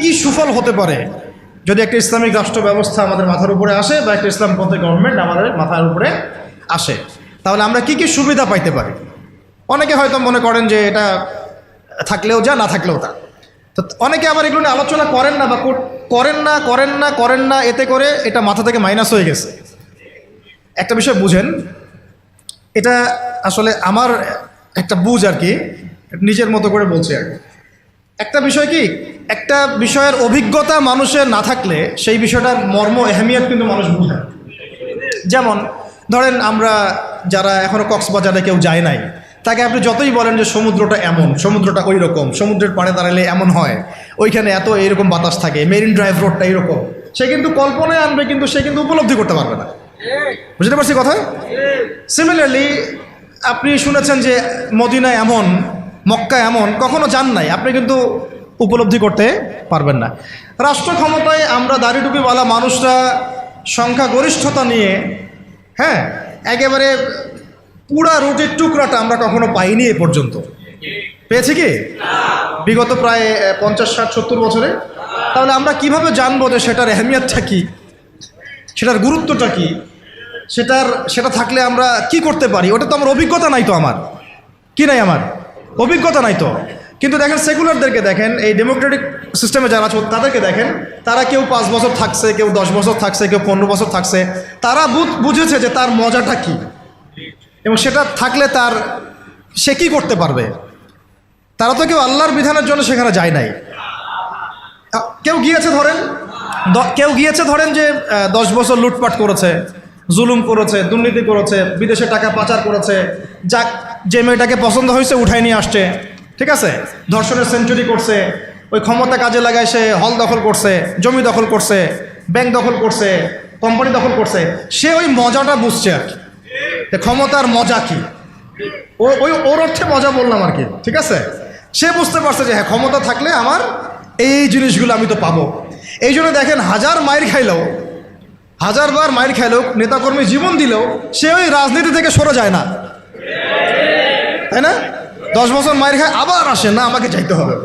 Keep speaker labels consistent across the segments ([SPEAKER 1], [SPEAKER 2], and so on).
[SPEAKER 1] কি সুফল হতে পারে যদি একটা ইসলামিক রাষ্ট্র ব্যবস্থা আমাদের মাথার উপরে আসে বা একটা ইসলামপন্থী গভর্নমেন্ট আমাদের মাথার উপরে আসে, তাহলে আমরা কি সুবিধা পাইতে পারি। অনেকে হয়তো মনে করেন যে এটা থাকলেও যা, না থাকলেও তা। তো অনেকে আবার এগুলো নিয়ে আলোচনা করেন না বা করেন না, এতে করে এটা মাথা থেকে মাইনাস হয়ে গেছে। একটা বিষয় বুঝেন, এটা আসলে আমার একটা বুঝ আর কি, নিজের মতো করে বলছি আর কি। একটা বিষয় কি, একটা বিষয়ের অভিজ্ঞতা মানুষের না থাকলে সেই বিষয়টার মর্ম এহমিয়ত কিন্তু মানুষ বুঝে। যেমন ধরেন আমরা যারা এখনও কক্সবাজারে কেউ যায় নাই, তাকে আপনি যতই বলেন যে সমুদ্রটা এমন, সমুদ্রটা ওই রকম, সমুদ্রের পাড়ে দাঁড়ালে এমন হয়, ওইখানে এত এইরকম বাতাস থাকে, মেরিন ড্রাইভ রোডটা এইরকম, সে কিন্তু কল্পনায় আনবে, কিন্তু সে কিন্তু উপলব্ধি করতে পারবে না। বুঝতে পারছি কথা? সিমিলারলি আপনি শুনেছেন যে মদিনা এমন, মক্কা এমন, কখনো যান নাই, আপনি কিন্তু উপলব্ধি করতে পারবেন না। রাষ্ট্র ক্ষমতায় আমরা দাড়ি টুপিওয়ালা মানুষরা সংখ্যাগরিষ্ঠতা নিয়ে, হ্যাঁ, একেবারে পুরা রুটির টুকরাটা আমরা কখনো পাইনি এ পর্যন্ত। পেয়েছি কি বিগত প্রায় 50, 60, 70 বছরে? তাহলে আমরা কিভাবে জানবো যে সেটার এহমিয়তটা কি, সেটার গুরুত্বটা কি, সেটা থাকলে আমরা কি করতে পারি? ওটা তো আমার অভিজ্ঞতা নাই, তো আমার কি নাই, আমার অভিজ্ঞতা নাই তো। কিন্তু দেখেন সেকুলারদেরকে দেখেন, এই ডেমোক্রেটিক সিস্টেমে যারা আছে তাদেরকে দেখেন, তারা কেউ 5 বছর থাকছে, কেউ 10 বছর থাকছে, কেউ 15 বছর থাকছে, তারা বুঝেছে যে তার মজাটা কি, এবং সেটা থাকলে সে কি করতে পারবে। তারা তো কেউ আল্লাহর বিধানের জন্য সেখানে যায় নাই। কেউ গিয়েছে ধরেন যে 10 বছর লুটপাট করেছে, জুলুম করেছে, দুর্নীতি করেছে, বিদেশে টাকা পাচার করেছে, যে মেয়েটাকে পছন্দ হয়েছে উঠাই নিয়ে আসছে, ঠিক আছে, ধর্ষণের সেঞ্চুরি করছে, ওই ক্ষমতা কাজে লাগায় সে হল দখল করছে, জমি দখল করছে, ব্যাংক দখল করছে, কোম্পানি দখল করছে, সে ওই মজাটা বুঝছে আর কি, ক্ষমতার মজা কি, ওর অর্থে মজা বললাম আর কি, ঠিক আছে। সে বুঝতে পারছে যে হ্যাঁ, ক্ষমতা থাকলে আমার এই জিনিসগুলো আমি তো পাবো। এই জন্য দেখেন, 1000 বার মাইর খাইলেও, নেতাকর্মী জীবন দিলেও সে ওই রাজনীতি থেকে সরে যায় না, তাই না? 10 বছর মাইর খায়, আবার আসে না, আমাকে যাইতে হবে,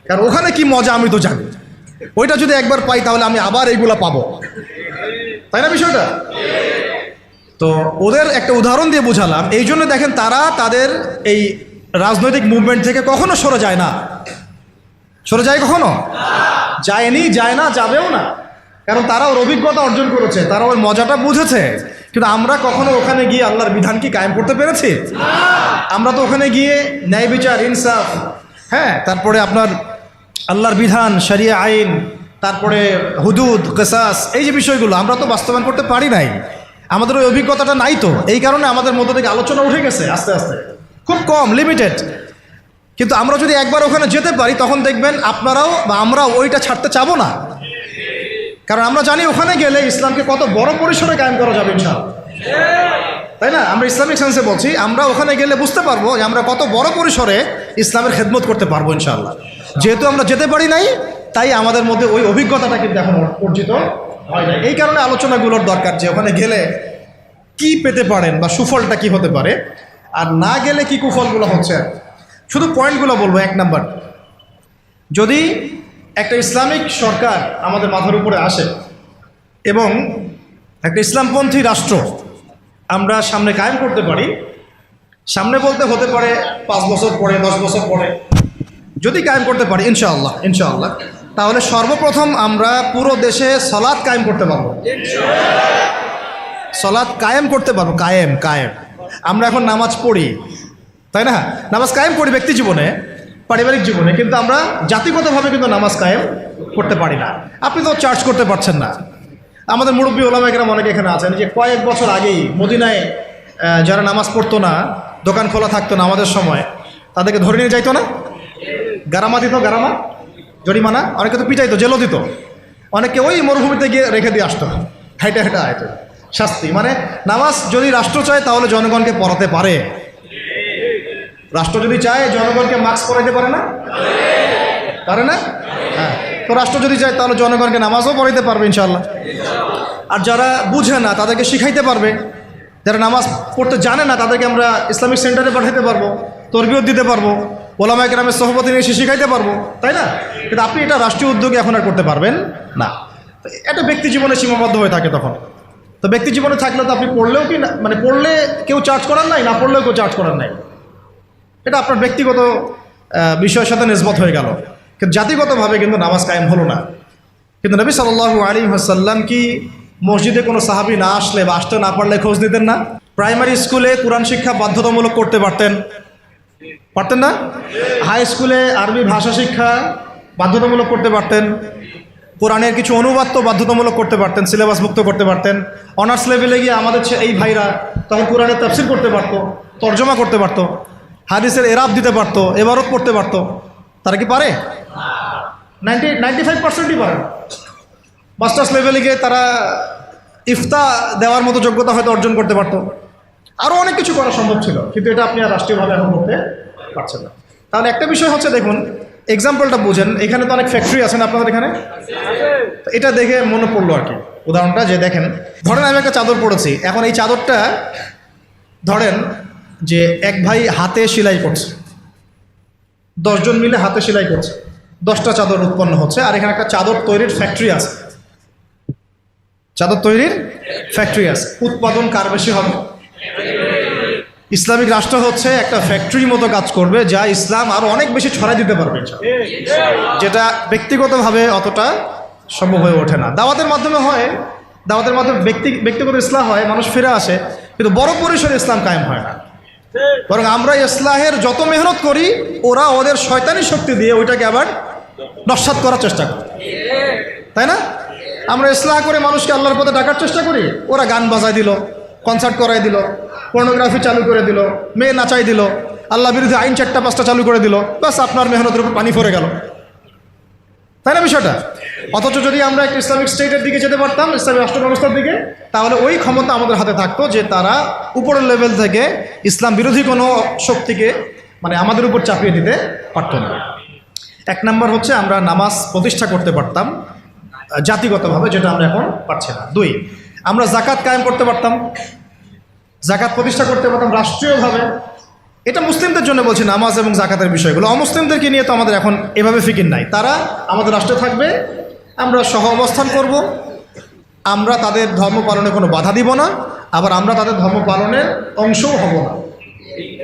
[SPEAKER 1] কারণ ওখানে কি মজা আমি তো জানি, ওইটা যদি একবার পাই তাহলে আমি আবার এইগুলা পাবো, তাই না বিষয়টা? তো ওদের একটা উদাহরণ দিয়ে বোঝালাম। এই জন্য দেখেন, তারা তাদের এই রাজনৈতিক মুভমেন্ট থেকে কখনো সরে যায় না। সরে যায় কখনো? যায়নি, যায় না, যাবেও না, কারণ তারা ওর অভিজ্ঞতা অর্জন করেছে, তারা ওর মজাটা বুঝেছে। কিন্তু আমরা কখনো ওখানে গিয়ে আল্লাহর বিধান কি কায়েম করতে পেরেছি? আমরা তো ওখানে গিয়ে ন্যায় বিচার, ইনসাফ, হ্যাঁ, তারপরে আপনার আল্লাহর বিধান, শরিয়া আইন, তারপরে হুদুদ, কিসাস, এই যে বিষয়গুলো আমরা তো বাস্তবায়ন করতে পারি নাই। আমাদের ওই অভিজ্ঞতাটা নাই, তো এই কারণে আমাদের মধ্যে থেকে আলোচনা উঠে গেছে আস্তে আস্তে, খুব কম, লিমিটেড। কিন্তু আমরা যদি একবার ওখানে যেতে পারি, তখন দেখবেন আপনারাও বা আমরাও ওইটা ছাড়তে চাবো না, কারণ আমরা জানি ওখানে গেলে ইসলামকে কত বড় পরিসরে কায়েম করা যাবে ইনশাআল্লাহ, তাই না? আমরা ইসলামিক সেন্সে বলছি, আমরা ওখানে গেলে বুঝতে পারবো যে আমরা কত বড় পরিসরে ইসলামের খেদমত করতে পারবো ইনশাআল্লাহ। যেহেতু আমরা যেতে পারি নাই, তাই আমাদের মধ্যে ওই অভিজ্ঞতাটা কিন্তু এখন অর্জিত হয় না। এই কারণে আলোচনাগুলোর দরকার, যে ওখানে গেলে কি পেতে পারেন বা সুফলটা কি হতে পারে, আর না গেলে কি কুফলগুলো হচ্ছে। শুধু পয়েন্টগুলো বলবো। 1 নাম্বার, যদি একটা ইসলামিক সরকার আমাদের মাথার উপরে আসে এবং একটা ইসলামপন্থী রাষ্ট্র আমরা সামনে কায়েম করতে পারি, সামনে বলতে হতে পারে 5 বছর পরে, 10 বছর পরে, যদি কায়েম করতে পারি ইনশাআল্লাহ, তাহলে সর্বপ্রথম আমরা পুরো দেশে সালাত কায়েম করতে পারবো। সালাত কায়েম করতে পারবো, কায়েম। আমরা এখন নামাজ পড়ি, তাই না? নামাজ কায়েম করি ব্যক্তি জীবনে, পারিবারিক জীবনে, কিন্তু আমরা জাতিগতভাবে কিন্তু নামাজ কায়েম করতে পারি না। আপনি তো চার্জ করতে পারছেন না। আমাদের মুরব্বী ওলামা কেরাম অনেকে এখানে আছেন, যে কয়েক বছর আগেই মদিনায় যারা নামাজ পড়তো না, দোকান খোলা থাকতো না আমাদের সময়, তাদেরকে ধরে নিয়ে যাইতো না, গারামা দিত, গারামা, জরিমানা, অনেকে তো পিটাইতো, জেলও দিত, অনেকে ওই মরুভূমিতে গিয়ে রেখে দিয়ে আসতো, হেঁটে আয়তো শাস্তি। মানে নামাজ যদি রাষ্ট্র চায় তাহলে জনগণকে পড়াতে পারে। রাষ্ট্র যদি চায় জনগণকে মাস্ক পরাইতে পারে না? হ্যাঁ, তো রাষ্ট্র যদি চায় তাহলে জনগণকে নামাজও পড়াইতে পারবে ইনশাআল্লাহ। আর যারা বুঝে না তাদেরকে শিখাইতে পারবে, যারা নামাজ পড়তে জানে না তাদেরকে আমরা ইসলামিক সেন্টারে পাঠাইতে পারবো, তরবিয়ত দিতে পারবো, ওলামায়ে কেরামের সোহবতে নিয়ে শিখাইতে পারবো, তাই না? কিন্তু আপনি এটা রাষ্ট্রীয় উদ্যোগে এখন আর করতে পারবেন না। তো এটা ব্যক্তি জীবনে সীমাবদ্ধ হয়ে থাকে তখন। তো ব্যক্তি জীবনে থাকলে তো আপনি পড়লেও কি না, মানে পড়লে কেউ চার্জ করার নাই, না পড়লেও কেউ চার্জ করার নাই, এটা আপনার ব্যক্তিগত বিষয়ের সাথে নিসবত হয়ে গেল। কিন্তু জাতিগতভাবে কিন্তু নামাজ কায়েম হলো না। কিন্তু নবী সাল্লাল্লাহু আলাইহি ওয়াসাল্লাম কি মসজিদে কোনো সাহাবী না আসলে বা আসতে না পারলে খোঁজ নিতেন না? প্রাইমারি স্কুলে কোরআন শিক্ষা বাধ্যতামূলক করতে পারতেন না? হাই স্কুলে আরবি ভাষা শিক্ষা বাধ্যতামূলক করতে পারতেন, কোরআনের কিছু অনুবাদ তো বাধ্যতামূলক করতে পারতেন, সিলেবাস মুক্ত করতে পারতেন। অনার্স লেভেলে গিয়ে আমাদের এই ভাইরা তখন কোরআনের তাফসীর করতে পারতো, তর্জমা করতে পারতো, হাদিসের এরাব দিতে পারতো, এবারত পড়তে পারতো। তারা কি পারে? 95%ই পারে। মাস্টার্স লেভেলে গিয়ে তারা ইফতা দেওয়ার মতো যোগ্যতা হয়তো অর্জন করতে পারতো। আরও অনেক কিছু করা সম্ভব ছিল, কিন্তু এটা আপনি আর রাষ্ট্রীয়ভাবে এখন করতে পারছেন না। তাহলে একটা বিষয় হচ্ছে, দেখুন এক্সাম্পলটা বুঝেন, এখানে তো অনেক ফ্যাক্টরি আছেন আপনাদের এখানে, এটা দেখে মনে পড়লো আর কি উদাহরণটা, যে দেখেন ধরেন আমি একটা চাদর পরেছি, এখন এই চাদরটা ধরেন যে এক ভাই হাতে সেলাই করছে, 10 জন মিলে হাতে সেলাই করছে, 10টা চাদর উৎপন্ন হচ্ছে, আর এখানে একটা চাদর তৈরির ফ্যাক্টরি আছে, চাদর তৈরির ফ্যাক্টরি আছে। উৎপাদন কার বেশি হবে? ইসলামিক রাষ্ট্র হচ্ছে একটা ফ্যাক্টরির মতো কাজ করবে, যা ইসলাম আরও অনেক বেশি ছড়াই দিতে পারবে, যেটা ব্যক্তিগতভাবে অতটা সম্ভব হয়ে ওঠে না। দাওয়াতের মাধ্যমে হয়, দাওয়াতের মাধ্যমে ব্যক্তিগত ইসলাম হয়, মানুষ ফিরে আসে, কিন্তু বড় পরিসরে ইসলাম কায়েম হয় না। বরং আমরা ইসলাহের যত মেহনত করি, ওরা ওদের শয়তানি শক্তি দিয়ে ওইটাকে আবার নস্যাৎ করার চেষ্টা করে, তাই না? আমরা ইসলাহ করে মানুষকে আল্লাহর পথে ডাকার চেষ্টা করি, ওরা গান বাজায় দিল, কনসার্ট করাই দিল, পর্নোগ্রাফি চালু করে দিল, মেয়ে নাচাই দিল, আল্লাহ বিরুদ্ধে আইন 4টা-5টা চালু করে দিল, বাস আপনার মেহনতের উপর পানি পড়ে গেল, তাই না বিষয়টা? অথচ যদি আমরা একটা ইসলামিক স্টেটের দিকে যেতে পারতাম, ইসলামিক রাষ্ট্র ব্যবস্থার দিকে, তাহলে ওই ক্ষমতা আমাদের হাতে থাকতো যে তারা উপরের লেভেল থেকে ইসলাম বিরোধী কোনো শক্তিকে মানে আমাদের উপর চাপিয়ে দিতে পারত না। 1 নম্বর হচ্ছে আমরা নামাজ প্রতিষ্ঠা করতে পারতাম জাতিগতভাবে, যেটা আমরা এখন পারছি না। 2, আমরা যাকাত কায়েম করতে পারতাম, যাকাত প্রতিষ্ঠা করতে পারতাম রাষ্ট্রীয়ভাবে। এটা মুসলিমদের জন্য বলছি, নামাজ এবং যাকাতের বিষয়গুলো। অমুসলিমদেরকে নিয়ে তো আমাদের এখন এভাবে ফিকির নাই, তারা আমাদের রাষ্ট্রে থাকবে, আমরা সহ অবস্থান করব, আমরা তাদের ধর্ম পালনে কোনো বাধা দিব না, আবার আমরা তাদের ধর্ম পালনের অংশও হব না।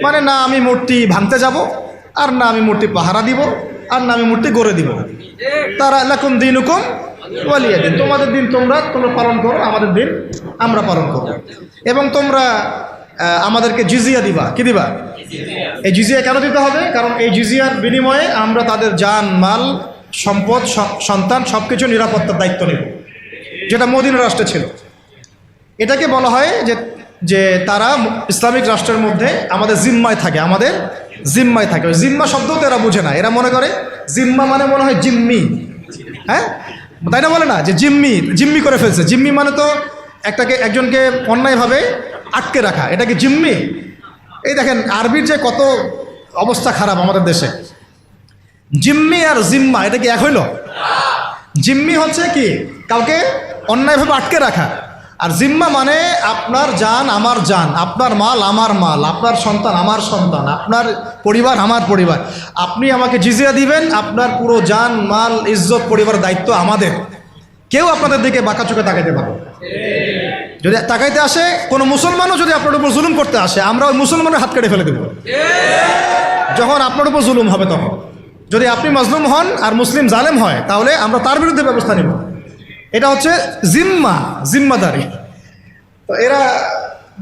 [SPEAKER 1] মানে না আমি মূর্তি ভাঙতে যাব, আর না আমি মূর্তি পাহারা দিব, আর না আমি মূর্তি গড়ে দিব। তারা লাকুম দিনুকুম ওয়ালিয়া দিন, তোমাদের দিন তোমরা পালন করো, আমাদের দিন আমরা পালন করব। এবং তোমরা আমাদেরকে জিজিয়া দিবা। কি দিবা? এই জিজিয়া কেন দিতে হবে? কারণ এই জিজিয়ার বিনিময়ে আমরা তাদের জান, মাল, সম্পদ, সন্তান সব কিছু নিরাপত্তার দায়িত্ব নেব, যেটা মদিনা রাষ্ট্রে ছিল। এটাকে বলা হয় যে তারা ইসলামিক রাষ্ট্রের মধ্যে আমাদের জিম্মায় থাকে, আমাদের জিম্মায় থাকে। ওই জিম্মা শব্দও তো এরা বুঝে না, এরা মনে করে জিম্মা মানে মনে হয় জিম্মি, হ্যাঁ তাই না? বলে না যে জিম্মি করে ফেলছে। জিম্মি মানে তো একজনকে অন্যায়ভাবে আটকে রাখা, এটা কি জিম্মি? এই দেখেন আরবির যে কত অবস্থা খারাপ আমাদের দেশে। জিম্মি আর জিম্মা এটা কি এক হইল? জিম্মি হচ্ছে কি কাউকে অন্যায়ভাবে আটকে রাখা, আর জিম্মা মানে আপনার জান আমার জান, আপনার মাল আমার মাল, আপনার সন্তান আমার সন্তান, আপনার পরিবার আমার পরিবার। আপনি আমাকে জিজিয়া দিবেন, আপনার পুরো জান, মাল, ইজ্জত, পরিবার দায়িত্ব আমাদের। কেউ আপনাদের দিকে বাঁকা চোখে তাকাইতে পারবে? যদি তাকাইতে আসে কোনো মুসলমানও যদি আপনার উপর জুলুম করতে আসে, আমরা ওই মুসলমানের হাত কেটে ফেলে দেব যখন আপনার উপর জুলুম হবে। তখন যদি আপনি মাজলুম হন আর মুসলিম জালেম হয়, তাহলে আমরা তার বিরুদ্ধে ব্যবস্থা নেব। এটা হচ্ছে জিম্মাদারি। তো এরা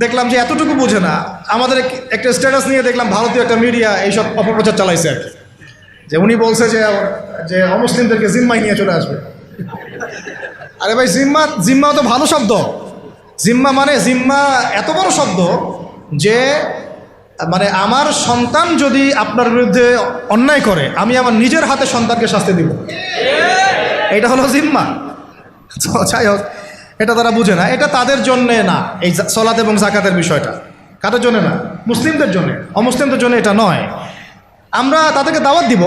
[SPEAKER 1] দেখলাম যে এতটুকু বোঝে না। আমাদের একটা স্ট্যাটাস নিয়ে দেখলাম ভারতীয় একটা মিডিয়া এইসব অপপ্রচার চালাইছে আর কি, যে উনি বলছে যে অমুসলিমদেরকে জিম্মায় নিয়ে চলে আসবে। আরে ভাই, জিম্মা তো ভালো শব্দ। জিম্মা এত বড় শব্দ যে মানে আমার সন্তান যদি আপনার বিরুদ্ধে অন্যায় করে, আমি আমার নিজের হাতে সন্তানকে শাস্তি দিব, এটা হলো জিম্মা। যাই হোক, এটা তারা বুঝে না। এটা তাদের জন্যে না, এই সালাত এবং যাকাতের বিষয়টা কাদের জন্য না? মুসলিমদের জন্য। অমুসলিমদের জন্য এটা নয়। আমরা তাদেরকে দাওয়াত দিব।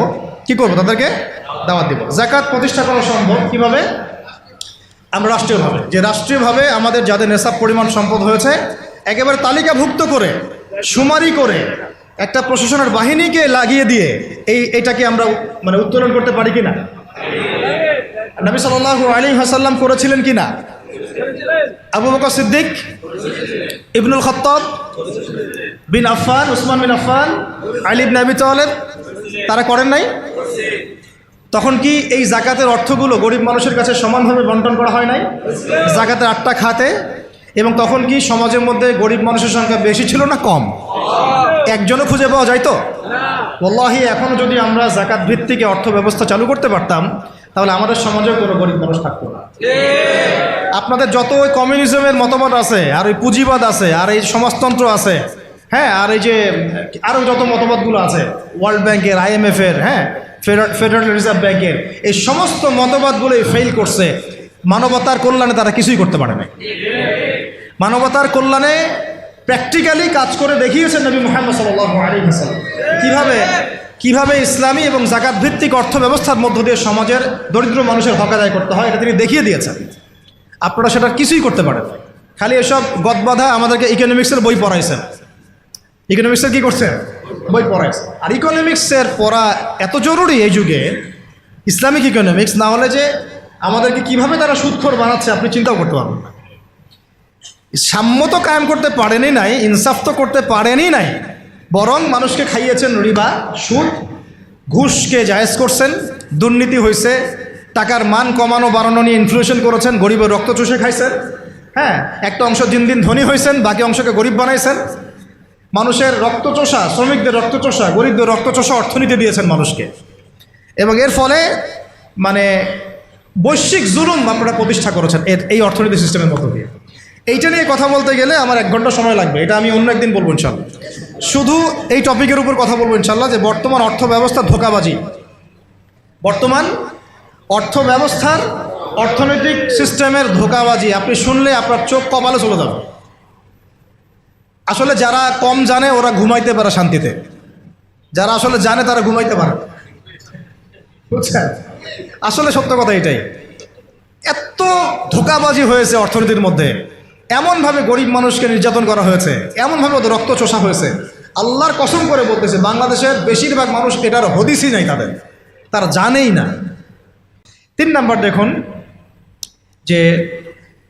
[SPEAKER 1] কি করব? তাদেরকে দাওয়াত দিব। যাকাত প্রতিষ্ঠা করা সম্ভব কিভাবে? আমরা রাষ্ট্রীয়ভাবে আমাদের যাদের নেশাব পরিমাণ সম্পদ হয়েছে, একেবারে তালিকাভুক্ত করে, সুমারি করে একটা প্রশাসনের বাহিনীকে লাগিয়ে দিয়ে এইটাকে আমরা মানে উত্তোলন করতে পারি কিনা? নবী সাল্লাল্লাহু আলাইহি ওয়াসাল্লাম করেছিলেন কিনা? আবু বকর সিদ্দিক, ইবনুল খাত্তাব বিন আফফান, উসমান বিন আফফান, আলী ইবনে আবি তালেব তারা করেন নাই? তখন কি এই জাকাতের অর্থগুলো গরিব মানুষের কাছে সমানভাবে বন্টন করা হয় নাই? জাকাতের 8টা খাতে। এবং তখন কি সমাজের মধ্যে গরিব মানুষের সংখ্যা বেশি ছিল না কম? একজনও খুঁজে পাওয়া যায় তো? ওয়াল্লাহি এখনও যদি আমরা জাকাত ভিত্তিক অর্থ ব্যবস্থা চালু করতে পারতাম তাহলে আমাদের সমাজেও কোনো গরিব মানুষ থাকতো না। আপনাদের যত ওই কমিউনিজমের মতবাদ আছে, আর ওই পুঁজিবাদ আছে, আর এই সমাজতন্ত্র আছে, হ্যাঁ, আর এই যে আরও যত মতবাদগুলো আছে, ওয়ার্ল্ড ব্যাংকের, IMF-এর, হ্যাঁ, ফেডারেল রিজার্ভ ব্যাংকের, এই সমস্ত মতবাদগুলোই ফেল করছে। মানবতার কল্যাণে তারা কিছুই করতে পারে না। মানবতার কল্যাণে প্র্যাকটিক্যালি কাজ করে দেখিয়েছেন নবী মুহাম্মদ সাল্লাল্লাহু আলাইহি ওয়াসাল্লাম কিভাবে ইসলামী এবং জাকাত ভিত্তিক অর্থ ব্যবস্থার মধ্য দিয়ে সমাজের দরিদ্র মানুষের হক আদায় করতে হয়, এটা তিনি দেখিয়ে দিয়েছেন। আপনারা সেটা কিছুই করতে পারেন, খালি এসব গদবাধা আমাদেরকে ইকোনমিক্সের বই পড়াইছেন। ইকোনমিক্সের কী করছেন? বই পড়াইছেন। আর ইকোনমিক্সের পড়া এত জরুরি এই যুগে, ইসলামিক ইকোনমিক্স, না হলে যে আমাদেরকে কিভাবে তারা সুদখোর বানাচ্ছে আপনি চিন্তাও করতে পারবেন না। সাম্য তো কায়েম করতে পারেনই নাই, ইনসাফ তো করতে পারেনই নাই, বরং মানুষকে খাইয়েছেন রিবা, সুদ, ঘুষকে জায়েজ করছেন, দুর্নীতি হয়েছে, টাকার মান কমানো বাড়ানো নিয়ে ইনফ্লেশন করেছেন, গরিবের রক্ত চুষে খাইছেন, হ্যাঁ, একটা অংশ দিন দিন ধনী হয়েছেন, বাকি অংশকে গরিব বানাইছেন। মানুষের রক্তচোষা, শ্রমিকদের রক্তচোষা, গরিবদের রক্তচোষা অর্থনীতি দিয়েছেন মানুষকে, এবং এর ফলে মানে বৈশ্বিক জুলুম আপনারা প্রতিষ্ঠা করেছেন এই অর্থনীতি সিস্টেমের মধ্য দিয়ে। এইটা নিয়ে কথা বলতে গেলে আমার 1 ঘন্টা সময় লাগবে, এটা আমি অন্য একদিন বলবো ইনশাল্লাহ। শুধু এই টপিকের উপর কথা বলবো ইনশাল্লাহ, যে বর্তমান অর্থ ব্যবস্থার ধোঁকাবাজি, বর্তমান অর্থ ব্যবস্থার অর্থনৈতিক সিস্টেমের ধোঁকাবাজি আপনি শুনলে আপনার চোখ কপালে চলে যাবে। আসলে যারা কম জানে ওরা ঘুমাইতে পারে শান্তিতে, যারা আসলে জানে তারা ঘুমাইতে পারে, বুঝছেন? আসলে সত্য কথা এটাই। এত ধোঁকাবাজি হয়েছে অর্থনীতির মধ্যে, এমনভাবে গরিব মানুষকে নির্যাতন করা হয়েছে, এমনভাবে ওদের রক্ত চোষা হয়েছে। আল্লাহর কসম করে বলতেছে বাংলাদেশের বেশিরভাগ মানুষ এটার হদিসই নাই, তারা জানেই না। 3 নাম্বার দেখুন, যে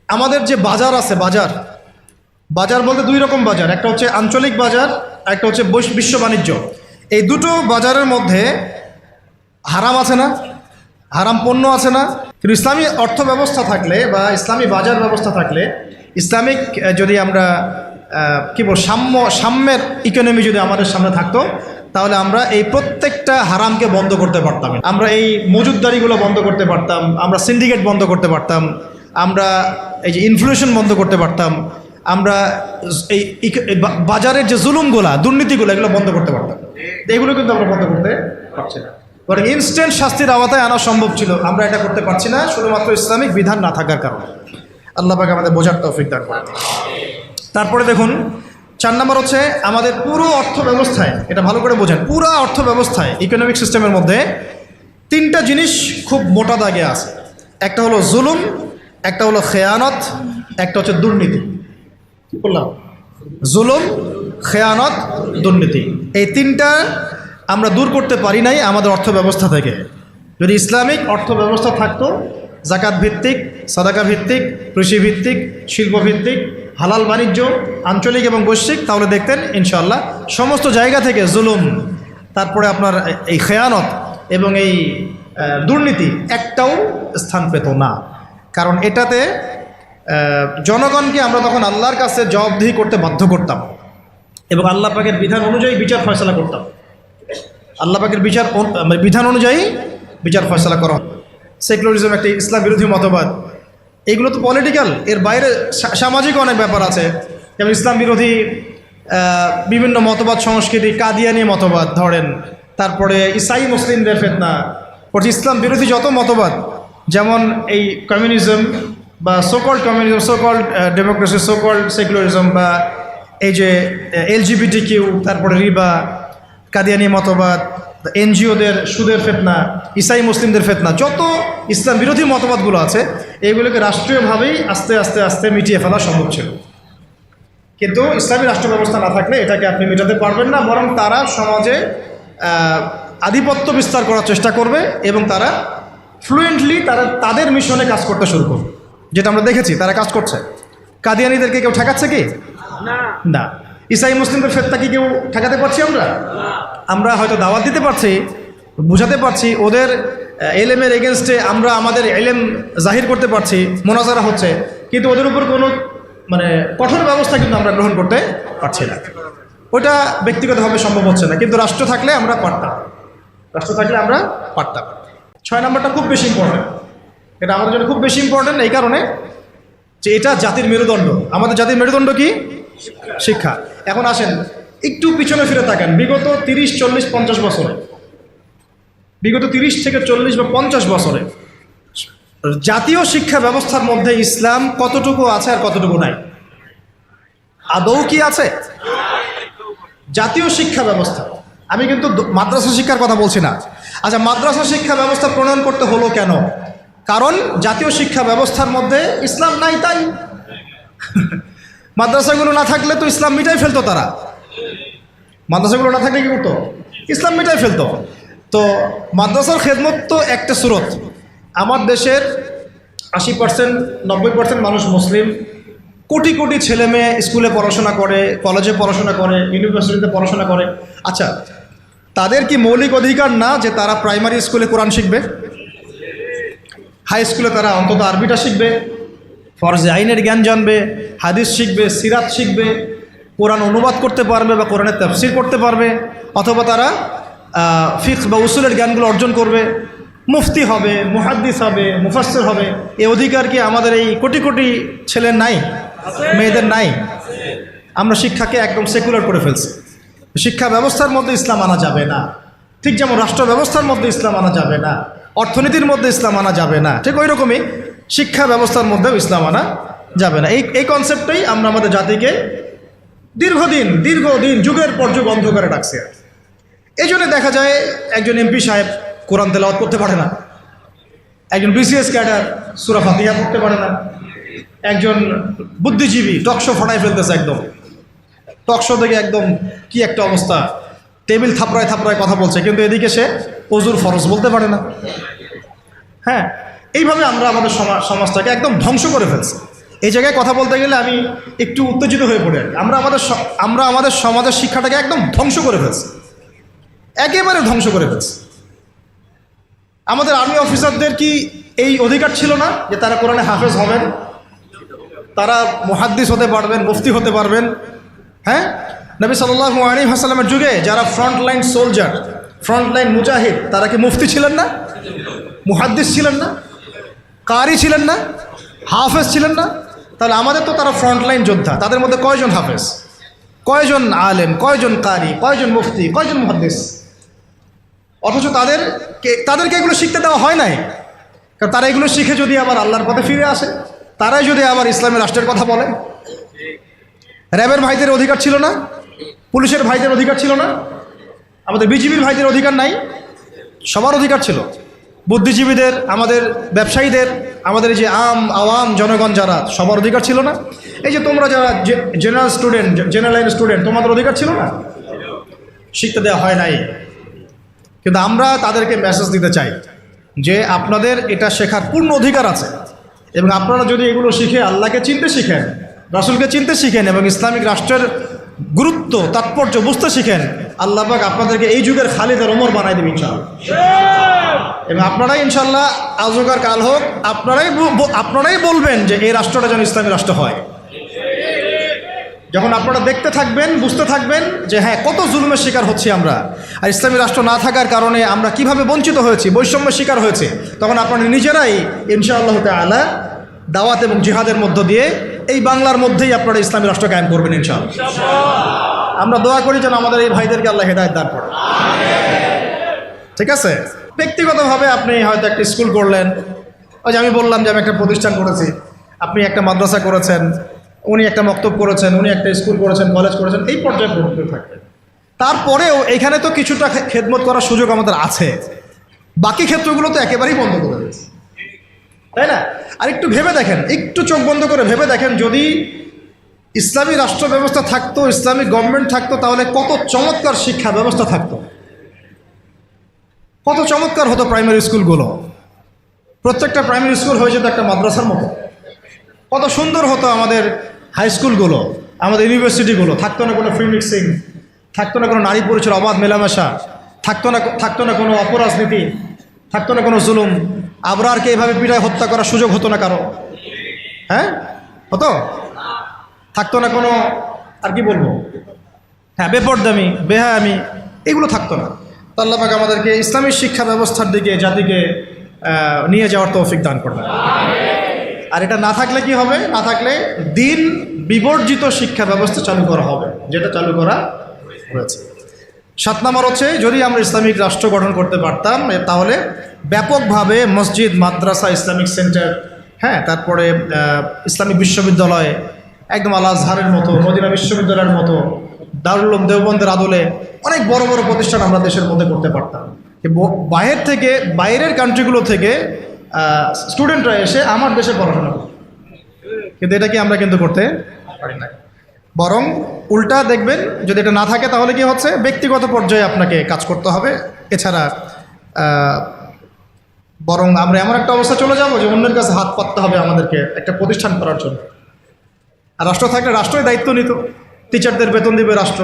[SPEAKER 1] আমাদের যে বাজার আছে, বাজার বলতে 2 রকম বাজার, একটা হচ্ছে আঞ্চলিক বাজার, একটা হচ্ছে বিশ্ব বাণিজ্য। এই দুটো বাজারের মধ্যে হারাম আছে না? হারাম পণ্য আছে না? কিন্তু ইসলামী অর্থ ব্যবস্থা থাকলে বা ইসলামী বাজার ব্যবস্থা থাকলে, ইসলামিক যদি আমরা কী বল সাম্যের ইকোনমি যদি আমাদের সামনে থাকতো, তাহলে আমরা এই প্রত্যেকটা হারামকে বন্ধ করতে পারতাম। আমরা এই মজুদদারিগুলো বন্ধ করতে পারতাম, আমরা সিন্ডিকেট বন্ধ করতে পারতাম, আমরা এই যে ইনফ্লেশন বন্ধ করতে পারতাম, আমরা এই বাজারের যে জুলুমগুলা, দুর্নীতিগুলো, এগুলো বন্ধ করতে পারতাম। এগুলো কিন্তু আমরা বন্ধ করতে পারছি না। বরং ইনস্ট্যান্ট শাস্তির আওতায় আনা সম্ভব ছিল, আমরা এটা করতে পারছি না শুধুমাত্র ইসলামিক বিধান না থাকার কারণে। আল্লাহ পাক আমাদের বোঝার তৌফিক দান করেন। তারপরে দেখুন 4 নম্বর হচ্ছে আমাদের পুরো অর্থ ব্যবস্থায়, এটা ভালো করে বোঝেন, পুরো অর্থ ব্যবস্থায় ইকোনমিক সিস্টেমের মধ্যে 3টা জিনিস খুব মোটা দাগে আছে। একটা হলো জুলুম, একটা হলো খেয়ানত, একটা হচ্ছে দুর্নীতি। কি বললাম? জুলুম, খেয়ানত, দুর্নীতি। এই 3টা আমরা দূর করতে পারি নাই আমাদের অর্থ ব্যবস্থা থেকে। যদি ইসলামিক অর্থ ব্যবস্থা থাকতো, জাকাত ভিত্তিক, সাদাকা ভিত্তিক, কৃষি ভিত্তিক, শিল্প ভিত্তিক, হালাল বাণিজ্য, আঞ্চলিক এবং বৈশ্বিক, তাহলে দেখতেন ইনশাআল্লাহ সমস্ত জায়গা থেকে জুলুম, তারপরে আপনার এই খেয়ানত এবং এই দুর্নীতি একটাও স্থান পেত না। কারণ এটাতে জনগণকে আমরা তখন আল্লাহর কাছে জবাবদিহি করতে বাধ্য করতাম এবং আল্লাহ পাকের বিধান অনুযায়ী বিচার ফয়সালা করতাম। আল্লাহ পাকের বিধান অনুযায়ী বিচার ফয়সালা করা। সেকুলারিজম একটি ইসলাম বিরোধী মতবাদ, এগুলো তো পলিটিক্যাল, এর বাইরে সামাজিক অনেক ব্যাপার আছে, যেমন ইসলাম বিরোধী বিভিন্ন মতবাদ, সংস্কৃতি, কাদিয়ানি মতবাদ ধরেন, তারপরে ইসাই মুসলিমদের ফিতনা, পরে ইসলাম বিরোধী যত মতবাদ, যেমন এই কমিউনিজম বা so-called communism, so-called democracy, so-called secularism, বা এই যে LGBTQ, তারপরে রিবা, কাদিয়ানি মতবাদ, এনজিওদের সুদের ফিতনা, ইসাই মুসলিমদের ফিতনা, যত ইসলাম বিরোধী মতবাদগুলো আছে, এইগুলোকে রাষ্ট্রীয়ভাবেই আস্তে আস্তে আস্তে মিটিয়ে ফেলা সম্ভব ছিল। কিন্তু ইসলামী রাষ্ট্র ব্যবস্থা না থাকলে এটাকে আপনি মেটাতে পারবেন না, বরং তারা সমাজে আধিপত্য বিস্তার করার চেষ্টা করবে এবং তারা ফ্লুয়েন্টলি তাদের মিশনে কাজ করতে শুরু করবে, যেটা আমরা দেখেছি তারা কাজ করছে। কাদিয়ানীদেরকে কেউ ঠেকাচ্ছে কি? না। ইসাই মুসলিমদের ফেতনা কি কেউ ঠেকাতে পারছি আমরা? আমরা হয়তো দাওয়াত দিতে পারছি, বুঝাতে পারছি, ওদের এলেমের এগেনস্টে আমরা আমাদের এলেম জাহির করতে পারছি, মোনাজারা হচ্ছে, কিন্তু ওদের উপর কোনো কঠোর ব্যবস্থা কিন্তু আমরা গ্রহণ করতে পারছি না। ওটা ব্যক্তিগতভাবে সম্ভব হচ্ছে না, কিন্তু রাষ্ট্র থাকলে আমরা পারতাম। রাষ্ট্র থাকলে আমরা পারতাম। 6 নম্বরটা খুব বেশি ইম্পর্টেন্ট। এটা আমাদের জন্য খুব বেশি ইম্পর্টেন্ট এই কারণে যে এটা জাতির মেরুদণ্ড। আমাদের জাতির মেরুদণ্ড কি? শিক্ষা। এখন আসেন একটু পিছনে ফিরে তাকান, বিগত 30, 40, 50 বছরে, বিগত 30 থেকে 40 বা 50 বছরে জাতীয় শিক্ষা ব্যবস্থার মধ্যে ইসলাম কতটুকু আছে আর কতটুকু নাই? আদৌ কি আছে? জাতীয় শিক্ষা ব্যবস্থা, আমি কিন্তু মাদ্রাসা শিক্ষার কথা বলছি না। আচ্ছা, মাদ্রাসা শিক্ষা ব্যবস্থা প্রণয়ন করতে হলো কেন? কারণ জাতীয় শিক্ষা ব্যবস্থার মধ্যে ইসলাম নাই, তাই মাদ্রাসাগুলো না থাকলে তো ইসলাম মিটাই ফেলতো তারা। মাদ্রাসাগুলো না থাকলে কি করতো? ইসলাম মিটাই ফেলতো। তো মাদ্রাসার খেদমত তো একটা সুরত। আমার দেশের 80%, 90% মানুষ মুসলিম, কোটি কোটি ছেলে মেয়ে স্কুলে পড়াশোনা করে, কলেজে পড়াশোনা করে, ইউনিভার্সিটিতে পড়াশোনা করে। আচ্ছা, তাদের কি মৌলিক অধিকার না যে তারা প্রাইমারি স্কুলে কোরআন শিখবে, হাই স্কুলে তারা অন্তত আরবিটা শিখবে, ফরজে আইনের জ্ঞান জানবে, হাদিস শিখবে, সিরাত শিখবে, কোরআন অনুবাদ করতে পারবে বা কোরআনের তাফসীর করতে পারবে, অথবা তারা ফিকহ বা উসুলের জ্ঞানগুলো অর্জন করবে, মুফতি হবে, মুহাদ্দিস হবে, মুফাসসির হবে? এই অধিকার কি আমাদের এই কোটি কোটি ছেলের নাই, মেয়েদের নাই? আমরা শিক্ষাকে একদম সেকুলার করে ফেলছি। শিক্ষা ব্যবস্থার মধ্যে ইসলাম আনা যাবে না, ঠিক যেমন রাষ্ট্র ব্যবস্থার মধ্যে ইসলাম আনা যাবে না, অর্থনীতির মধ্যে ইসলাম আনা যাবে না, ঠিক ওই রকমই শিক্ষা ব্যবস্থার মধ্যেও ইসলাম আনা যাবে না। এই কনসেপ্টটাই আমরা আমাদের জাতিকে দীর্ঘদিন যুগের পর যুগ অন্ধকারে রাখছি। এই জন্য দেখা যায় একজন এমপি সাহেব কোরআন তেলাওয়াত করতে পারে না, একজন বিসিএস ক্যাডার সূরা ফাতিহা পড়তে পারে না, একজন বুদ্ধিজীবী টকশো ফাটাই ফেলতেছে, একদম টকশো থেকে একদম কি একটা অবস্থা, টেবিল থাপড়ায় থাপড়ায় কথা বলছে, কিন্তু এদিকে সে ওযুর ফরজ বলতে পারে না। হ্যাঁ, এইভাবে আমরা আমাদের সমাজটাকে একদম ধ্বংস করে ফেলছি। এই জায়গায় কথা বলতে গেলে আমি একটু উত্তেজিত হয়ে পড়ি। আমরা আমাদের সমাজের শিক্ষাটাকে একদম ধ্বংস করে ফেলছি, একেবারে ধ্বংস করে ফেলছি। আমাদের আর্মি অফিসারদের কি এই অধিকার ছিল না যে তারা কোরআনে হাফেজ হবেন, তারা মুহাদ্দিস হতে পারবেন, মুফতি হতে পারবেন? হ্যাঁ, নবী সাল্লাল্লাহু আলাইহি ওয়াসাল্লামের যুগে যারা ফ্রন্টলাইন সোলজার, ফ্রন্টলাইন মুজাহিদ, তারা কি মুফতি ছিলেন না? মুহাদ্দিস ছিলেন না? কারি ছিলেন না? হাফেজ ছিলেন না? তাহলে আমাদের তো তারা ফ্রন্টলাইন যোদ্ধা, তাদের মধ্যে কয়জন হাফেজ, কয়জন আলেম, কয়জন কারি, কয়জন মুফতি, কয়জন মুহাদ্দিস? অথচ তাদেরকে এগুলো শিখতে দেওয়া হয় নাই। কারণ তারা এগুলো শিখে যদি আবার আল্লাহর পথে ফিরে আসে, তারাই যদি আবার ইসলামী রাষ্ট্রের কথা বলে। র্যাবের ভাইদের অধিকার ছিল না? পুলিশের ভাইদের অধিকার ছিল না? আমাদের বিজিবির ভাইদের অধিকার নাই? সবার অধিকার ছিল। বুদ্ধিজীবীদের, আমাদের ব্যবসায়ীদের, আমাদের যে আওয়াম জনগণ যারা, সবার অধিকার ছিল না? এই যে তোমরা যারা জেনারেল লাইন স্টুডেন্ট, তোমাদের অধিকার ছিল না? শিখতে দেওয়া হয় নাই। কিন্তু আমরা তাদেরকে মেসেজ দিতে চাই যে আপনাদের এটা শেখার পূর্ণ অধিকার আছে, এবং আপনারা যদি এগুলো শিখে আল্লাহকে চিনতে শিখেন, রাসূলকে চিনতে শিখেন এবং ইসলামিক রাষ্ট্রের গুরুত্ব তাৎপর্য বুঝতে শিখেন, আল্লাহ পাক আপনাদেরকে এই যুগের খালিদ আর ওমর বানাই দেবেন ইনশাআল্লাহ। এবং আপনারাই ইনশাআল্লাহ আজ হোক আর কাল হোক আপনারাই বলবেন যে এই রাষ্ট্রটা যেন ইসলামী রাষ্ট্র হয়। যখন আপনারা দেখতে থাকবেন, বুঝতে থাকবেন যে হ্যাঁ, কত জুলুমের শিকার হচ্ছি আমরা, আর ইসলামী রাষ্ট্র না থাকার কারণে আমরা কিভাবে বঞ্চিত হয়েছি, বৈষম্যের শিকার হয়েছে, তখন আপনারা নিজেরাই ইনশাআল্লাহ তাআলা দাওয়াত এবং জিহাদের মধ্য দিয়ে এই বাংলার মধ্যেই আপনারা ইসলামী রাষ্ট্র কায়েম করবেন ইনশাআল্লাহ। আমরা দোয়া করি যেন আমাদের এই ভাইদেরকে আল্লাহ হেদায়েত দান করেন। ঠিক আছে? ব্যক্তিগতভাবে আপনি হয়তো একটা স্কুল করলেন, ওই যে আমি বললাম যে আমি একটা প্রতিষ্ঠান করেছি, আপনি একটা মাদ্রাসা করেছেন, উনি একটা মক্তব করেছেন, উনি একটা স্কুল করেছেন, কলেজ করেছেন, এই পর্যায়ে প্রবৃত্তি থাকবে। তারপরেও এখানে তো কিছুটা খেদমত করার সুযোগ আমাদের আছে, বাকি ক্ষেত্রগুলো তো একেবারেই বন্ধ করে দিয়েছে, তাই না? আর একটু ভেবে দেখেন, একটু চোখ বন্ধ করে ভেবে দেখেন, যদি ইসলামী রাষ্ট্র ব্যবস্থা থাকতো, ইসলামিক গভর্নমেন্ট থাকতো, তাহলে কত চমৎকার শিক্ষা ব্যবস্থা থাকতো, কত চমৎকার হতো প্রাইমারি স্কুলগুলো। প্রত্যেকটা প্রাইমারি স্কুল হয়ে যেত একটা মাদ্রাসার মতো। কত সুন্দর হতো আমাদের হাই স্কুলগুলো, আমাদের ইউনিভার্সিটিগুলো। থাকতো না কোনো ফ্রি মিক্সিং, থাকতো না কোনো নারী পুরুষের অবাধ মেলামেশা, থাকতো না কোনো অপরাজনীতি, থাকতো না কোনো জুলুম। আবরারকে এভাবে পিটায় হত্যা করার সুযোগ হতো না কারো। হ্যাঁ, হতো? থাকতো না কোনো, আর কি বলবো, হ্যাঁ, বেপরদামি, বেহায়ামি, এগুলো থাকতো না। তো আল্লাহ পাক আমাদেরকে ইসলামী শিক্ষা ব্যবস্থার দিকে জাতিকে নিয়ে যাওয়ার তৌফিক দান করবেন। আর এটা না থাকলে কি হবে? না থাকলে দিন বিবর্জিত শিক্ষা ব্যবস্থা চালু করা হবে, যেটা চালু করা হয়েছে। 7 নম্বর হচ্ছে, যদি আমরা ইসলামিক রাষ্ট্র গঠন করতে পারতাম তাহলে ব্যাপকভাবে মসজিদ, মাদ্রাসা, ইসলামিক সেন্টার, হ্যাঁ, তারপরে ইসলামিক বিশ্ববিদ্যালয়, একদম আল আজহারের মতো, মদিনা বিশ্ববিদ্যালয়ের মতো, দারুল উলুম দেওবন্দের আদলে অনেক বড় বড় প্রতিষ্ঠান আমরা দেশের মধ্যে করতে পারতাম। বাইরের কান্ট্রিগুলো থেকে স্টুডেন্টরা এসে আমার দেশে পড়াশোনা করে, কিন্তু এটা কি আমরা কিন্তু করতে পারি না। বরং উল্টা দেখবেন, যদি এটা না থাকে তাহলে কি হচ্ছে, ব্যক্তিগত পর্যায়ে আপনাকে কাজ করতে হবে। এছাড়া বরং আমরা এমন একটা অবস্থা চলে যাব যে অন্যের কাছে হাত পাততে হবে আমাদেরকে একটা প্রতিষ্ঠান করার জন্য। আর রাষ্ট্র থাকলে রাষ্ট্রই দায়িত্ব নিত। টিচারদের বেতন দিবে রাষ্ট্র,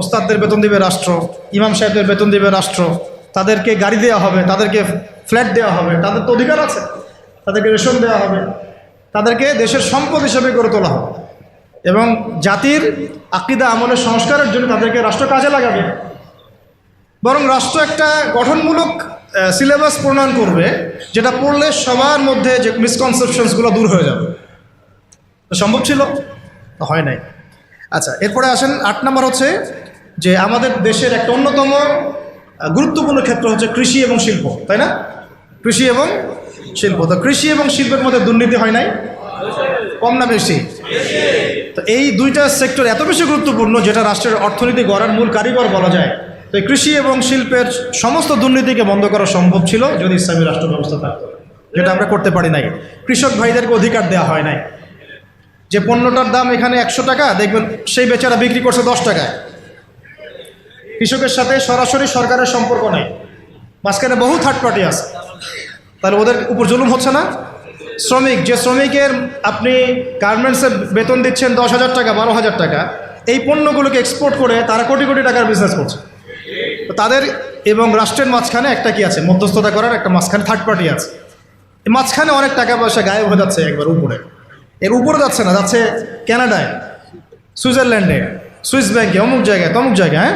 [SPEAKER 1] ওস্তাদদের বেতন দিবে রাষ্ট্র, ইমাম সাহেবদের বেতন দিবে রাষ্ট্র, তাদেরকে গাড়ি দেওয়া হবে, তাদেরকে ফ্ল্যাট দেওয়া হবে, তাদের তো অধিকার আছে, তাদেরকে রেশন দেওয়া হবে, তাদেরকে দেশের সম্পদ হিসেবে গড়ে তোলা হবে, এবং জাতির আকীদা আমলের সংস্কারের জন্য তাদেরকে রাষ্ট্র কাজে লাগাবে। বরং রাষ্ট্র একটা গঠনমূলক সিলেবাস প্রণয়ন করবে, যেটা পড়লে সবার মধ্যে যে মিসকনসেপশনসগুলো দূর হয়ে যাবে। তো সম্ভব ছিল? হয় নাই। আচ্ছা, এরপরে আসেন 8 নম্বর হচ্ছে যে আমাদের দেশের একটা অন্যতম গুরুত্বপূর্ণ ক্ষেত্র হচ্ছে কৃষি এবং শিল্প, তাই না? কৃষি এবং শিল্প। তো কৃষি এবং শিল্পের মধ্যে দুর্নীতি হয় নাই? কম না বেশি? তো এই দুইটা সেক্টর এত বেশি গুরুত্বপূর্ণ, যেটা রাষ্ট্রের অর্থনীতি গড়ার মূল কারিগর বলা যায়। তো এই কৃষি এবং শিল্পের সমস্ত দুর্নীতিকে বন্ধ করা সম্ভব ছিল যদি ইসলামী রাষ্ট্র ব্যবস্থা থাকতো, যেটা আমরা করতে পারি নাই। কৃষক ভাইদেরকে অধিকার দেওয়া হয় নাই। যে পণ্যটার দাম এখানে 100 টাকা, দেখবেন সেই বেচারা বিক্রি করছে 10 টাকায়। কৃষকের সাথে সরাসরি সরকারের সম্পর্ক নেই, মাঝখানে বহু থার্ড পার্টি আছে। তাহলে ওদের উপর জুলুম হচ্ছে না? শ্রমিক, যে শ্রমিকের আপনি গার্মেন্টসের বেতন দিচ্ছেন 10,000 টাকা, 12,000 টাকা, এই পণ্যগুলোকে এক্সপোর্ট করে তারা কোটি কোটি টাকার বিজনেস করছে। তো তাদের এবং রাষ্ট্রের মাঝখানে একটা কি আছে, মধ্যস্থতা করার একটা মাঝখানে থার্ড পার্টি আছে। এই মাঝখানে অনেক টাকা পয়সা গায়েব হয়ে যাচ্ছে একবার উপরে। এর উপরে যাচ্ছে না, যাচ্ছে কানাডায়, সুইজারল্যান্ডে, সুইস ব্যাংকে, অমুক জায়গায়, তমুক জায়গায়। হ্যাঁ,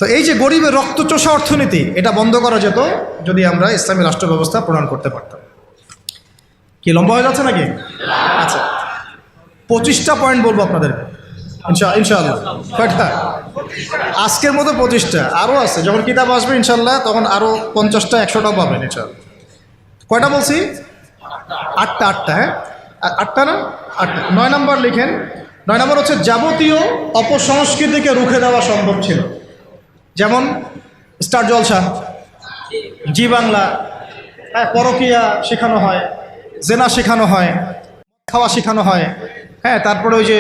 [SPEAKER 1] তো এই যে গরিবের রক্তচোষা অর্থনীতি, এটা বন্ধ করা যেত যদি আমরা ইসলামী রাষ্ট্র ব্যবস্থা প্রণয়ন করতে পারতাম। কি লম্বা হয়ে যাচ্ছে নাকি? আচ্ছা, 25টা পয়েন্ট বলবো আপনাদের ইনশাআল্লাহ। কয়টা? আজকের মতো 25টা, আরও আছে। যখন কিতাব আসবে ইনশাল্লাহ তখন আরও 50টা 100টাও পাবেন ইনশাআল্লাহ। কয়টা বলছি? 8টা। হ্যাঁ, 8টা না? 8টা। 9 নম্বর লিখেন। 9 নম্বর হচ্ছে যাবতীয় অপসংস্কৃতিকে রুখে দেওয়া সম্ভব ছিল। যেমন স্টার জলসা, জি বাংলা, হ্যাঁ, পরকীয়া শেখানো হয়, জেনা শেখানো হয়, খাওয়া শেখানো হয়। হ্যাঁ, তারপরে ওই যে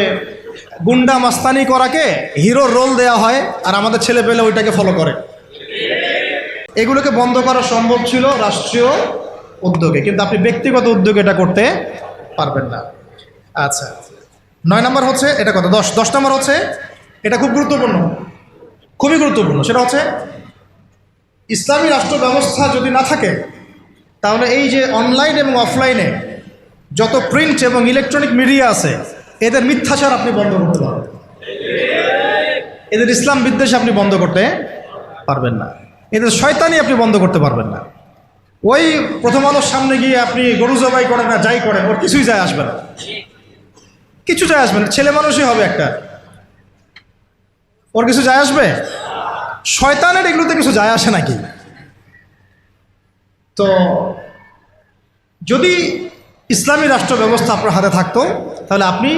[SPEAKER 1] গুন্ডা মাস্তানি করাকে হিরোর রোল দেওয়া হয়, আর আমাদের ছেলে পেলে ওইটাকে ফলো করে। এগুলোকে বন্ধ করা সম্ভব ছিল রাষ্ট্রীয় উদ্যোগে, কিন্তু আপনি ব্যক্তিগত উদ্যোগে এটা করতে পারবেন না। আচ্ছা, 9 নম্বর হচ্ছে এটা কত? 10 নম্বর হচ্ছে, এটা খুব গুরুত্বপূর্ণ, খুবই গুরুত্বপূর্ণ। সেটা হচ্ছে ইসলামী রাষ্ট্র ব্যবস্থা যদি না থাকে তাহলে এই যে অনলাইন এবং অফলাইনে যত প্রিন্ট এবং ইলেকট্রনিক মিডিয়া আছে, এদের মিথ্যাচার আপনি বন্ধ করতে পারবেন, এদের ইসলাম বিদ্বেষ আপনি বন্ধ করতে পারবেন না, এদের শয়তানি আপনি বন্ধ করতে পারবেন না। ওই প্রথম আলোর সামনে গিয়ে আপনি গরু জবাই করেন না, যাই করেন, ওর কিছুই যায় আসবে না, কিছু যায় আসবে না। ছেলে মানুষই হবে একটা, ওর কিছু যায় আসবে? শয়তানের এগুলোতে কিছু যায় আসে নাকি? তো যদি ইসলামী রাষ্ট্র ব্যবস্থা আপনার হাতে থাকতো তাহলে আপনি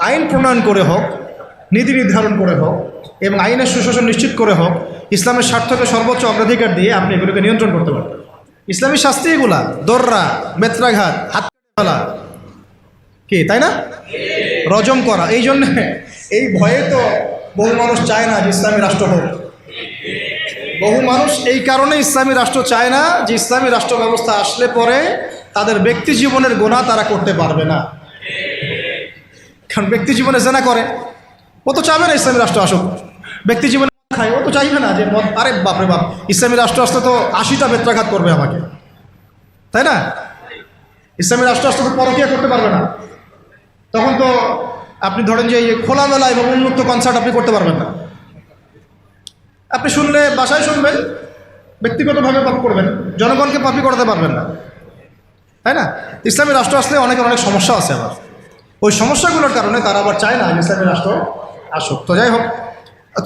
[SPEAKER 1] আইন প্রণয়ন করে হোক, নীতি নির্ধারণ করে হোক এবং আইনের সুশাসন নিশ্চিত করে হোক, ইসলামের স্বার্থকে সর্বোচ্চ অগ্রাধিকার দিয়ে আপনি এগুলোকে নিয়ন্ত্রণ করতে পারবেন। ইসলামী শাস্তি এগুলা, দর্রা, বেত্রাঘাত, হাত ফেলা, কি তাই না? রজম করা। এই জন্যে এই ভয়ে তো বহু মানুষ চায় না যে ইসলামী রাষ্ট্র হোক। বহু মানুষ এই কারণে ইসলামী রাষ্ট্র চায় না যে ইসলামী রাষ্ট্র ব্যবস্থা আসলে পরে তাদের ব্যক্তি জীবনের গুনাহ তারা করতে পারবে না। কারণ ব্যক্তি জীবনে জেনা করে, ও তো চাইবে না ইসলামী রাষ্ট্র আসুক। ব্যক্তি জীবনে খায়, ও তো চাইবে না যে মদ, আরে বাপরে বাপ, ইসলামী রাষ্ট্র আসলে তো 80টা বেত্রাঘাত করবে আমাকে, তাই না? ইসলামী রাষ্ট্র আসলে তো পরকীয়া করতে পারবে না। তখন তো আপনি ধরেন যে এই খোলামেলা এবং উন্মুক্ত কনসার্ট আপনি করতে পারবেন না। আপনি শুনলে বাসায় শুনবেন, ব্যক্তিগতভাবে পাপ করবেন, জনগণকে পাপি করতে পারবেন না, তাই না? ইসলামী রাষ্ট্র আসলে অনেকের অনেক সমস্যা আছে। আবার ওই সমস্যাগুলোর কারণে তারা আবার চায় না ইসলামী রাষ্ট্র আসুক। তো যাই হোক,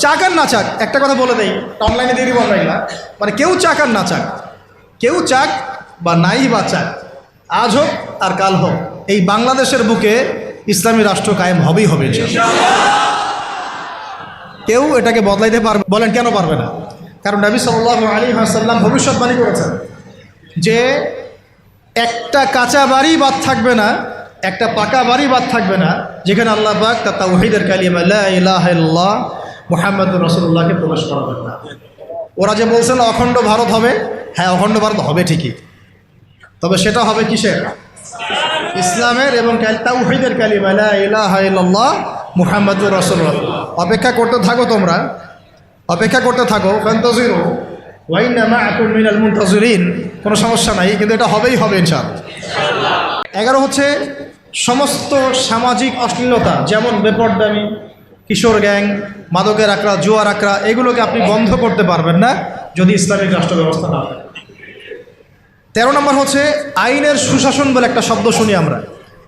[SPEAKER 1] চাক আর না চাক, একটা কথা বলে দেই, অনলাইনে দিয়ে দিব আমরা এগুলা, মানে কেউ চাক আর না চাক, কেউ চাক বা নাই বা চাক, আজ হোক আর কাল হোক, এই বাংলাদেশের বুকে ইসলামী রাষ্ট্র কায়েম হবেই হবে। কেউ এটাকে বদলাইতে পারবে? বলেন কেন পারবে না? কারণ নবী সাল্লাল্লাহু আলাইহি ওয়াসাল্লাম ভবিষ্যৎবাণী করেছেন যে একটা কাঁচা বাড়ি বাদ থাকবে না, একটা পাকা বাড়ি বাদ থাকবে না, যেখানে আল্লাহ পাক তার তাওহীদের কালিমা লা ইলাহা ইল্লাল্লাহ মুহাম্মাদুর রাসূলুল্লাহকে প্রকাশ করবেন না। ওরা যে বলছেন অখণ্ড ভারত হবে, হ্যাঁ অখণ্ড ভারত হবে ঠিকই, তবে সেটা হবে কিসের? ইসলামের এবং তাওহীদের কালিমা লা ইলাহা ইল্লাল্লাহ মুহাম্মাদুর রাসূলুল্লাহ। অপেক্ষা করতে থাকো, তোমরা অপেক্ষা করতে থাকো, ফান্তাজিরু ওয়া ইন্না মাআকুম মিনাল মুনতাজিরিন। কোনো সমস্যা নাই, কিন্তু এটা হবেই হবে ইনশাআল্লাহ। 11 হচ্ছে সমস্ত সামাজিক অশ্লীলতা, যেমন বেপরদামি, কিশোর গ্যাং, মাদকের আকড়া, জুয়ার আকড়া, এগুলোকে আপনি বন্ধ করতে পারবেন না যদি ইসলামিক রাষ্ট্র ব্যবস্থা না থাকে। 13 নম্বর হচ্ছে আইনের সুশাসন বলে একটা শব্দ শুনি আমরা,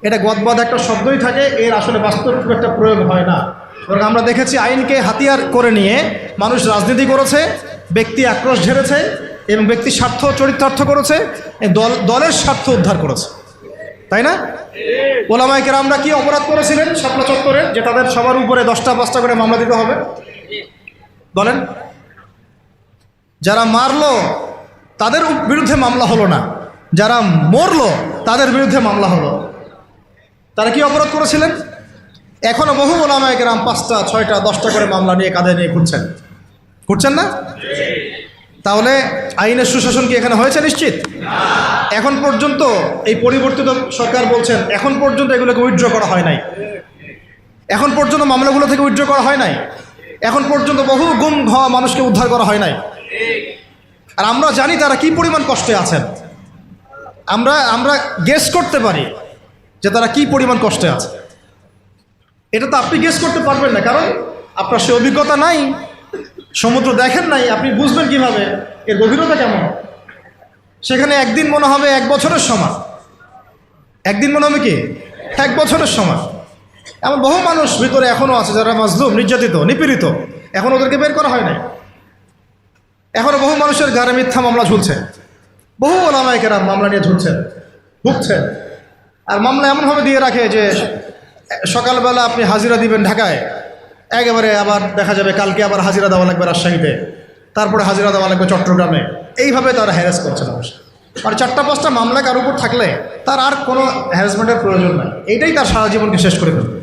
[SPEAKER 1] এটা গদবাদ একটা শব্দই থাকে, এর আসলে বাস্তব খুব একটা প্রয়োগ হয় না। এবং আমরা দেখেছি আইনকে হাতিয়ার করে নিয়ে মানুষ রাজনীতি করেছে, ব্যক্তি আক্রোশ ঝেড়েছে এবং ব্যক্তির স্বার্থ চরিতার্থ করেছে, দলের স্বার্থ উদ্ধার করেছে, তাই না? ওলামায়ে কেরামরা কি অপরাধ করেছিলেন শাপলা চত্বরে যে তাদের সবার উপরে 10টা 5টা করে মামলা দিতে হবে? বলেন। যারা মারলো তাদের বিরুদ্ধে মামলা হলো না, যারা মরলো তাদের বিরুদ্ধে মামলা হলো। তারা কি অপরাধ করেছিলেন? এখনো বহু ওলামায়ে কেরাম 5টা 6টা 10টা করে মামলা নিয়ে কাঁধে নিয়ে ঘুরছেন না? তাহলে আইনের সুশাসন কি এখানে হয়েছে? নিশ্চিত। এখন পর্যন্ত এই পরিবর্তিত সরকার বলছেন এখন পর্যন্ত এগুলোকে উইথড্র করা হয় নাই, এখন পর্যন্ত মামলাগুলো থেকে উইথড্র করা হয় নাই, এখন পর্যন্ত বহু গুম হওয়া মানুষকে উদ্ধার করা হয় নাই। আর আমরা জানি তারা কি পরিমাণ কষ্টে আছেন, আমরা গেস করতে পারি যে তারা কি পরিমাণ কষ্টে আছে। এটা তো আপনি গেস করতে পারবেন না, কারণ আপনার সে অভিজ্ঞতা নাই, সমুদ্র দেখেন নাই, আপনি বুঝবেন কিভাবে এর গভীরতা কেমন। সেখানে একদিন মনে হবে 1 বছরের সমান, একদিন মনে হবে কি 1 বছরের সমান। এমন বহু মানুষ ভিতরে এখনও আছে যারা মাজলুম, নির্যাতিত, নিপীড়িত, এখন ওদেরকে বের করা হয় নাই। এখনও বহু মানুষের ঘাড়ে মিথ্যা মামলা ঝুলছে, বহু ওলামায়ে কেরাম মামলা নিয়ে ভুগছেন। আর মামলা এমনভাবে দিয়ে রাখে যে সকালবেলা আপনি হাজিরা দিবেন ঢাকায়, একেবারে আবার দেখা যাবে কালকে আবার হাজিরা দেওয়া লাগবে রাজশাহীতে, তারপরে হাজিরা দেওয়া লাগবে চট্টগ্রামে। এইভাবে তারা হ্যারাস করছে মানুষ। আর 4টা 5টা মামলা কার উপর থাকলে তার আর কোনো হ্যারাসমেন্টের প্রয়োজন নাই, এইটাই তার সারা জীবনকে শেষ করে ফেলবে।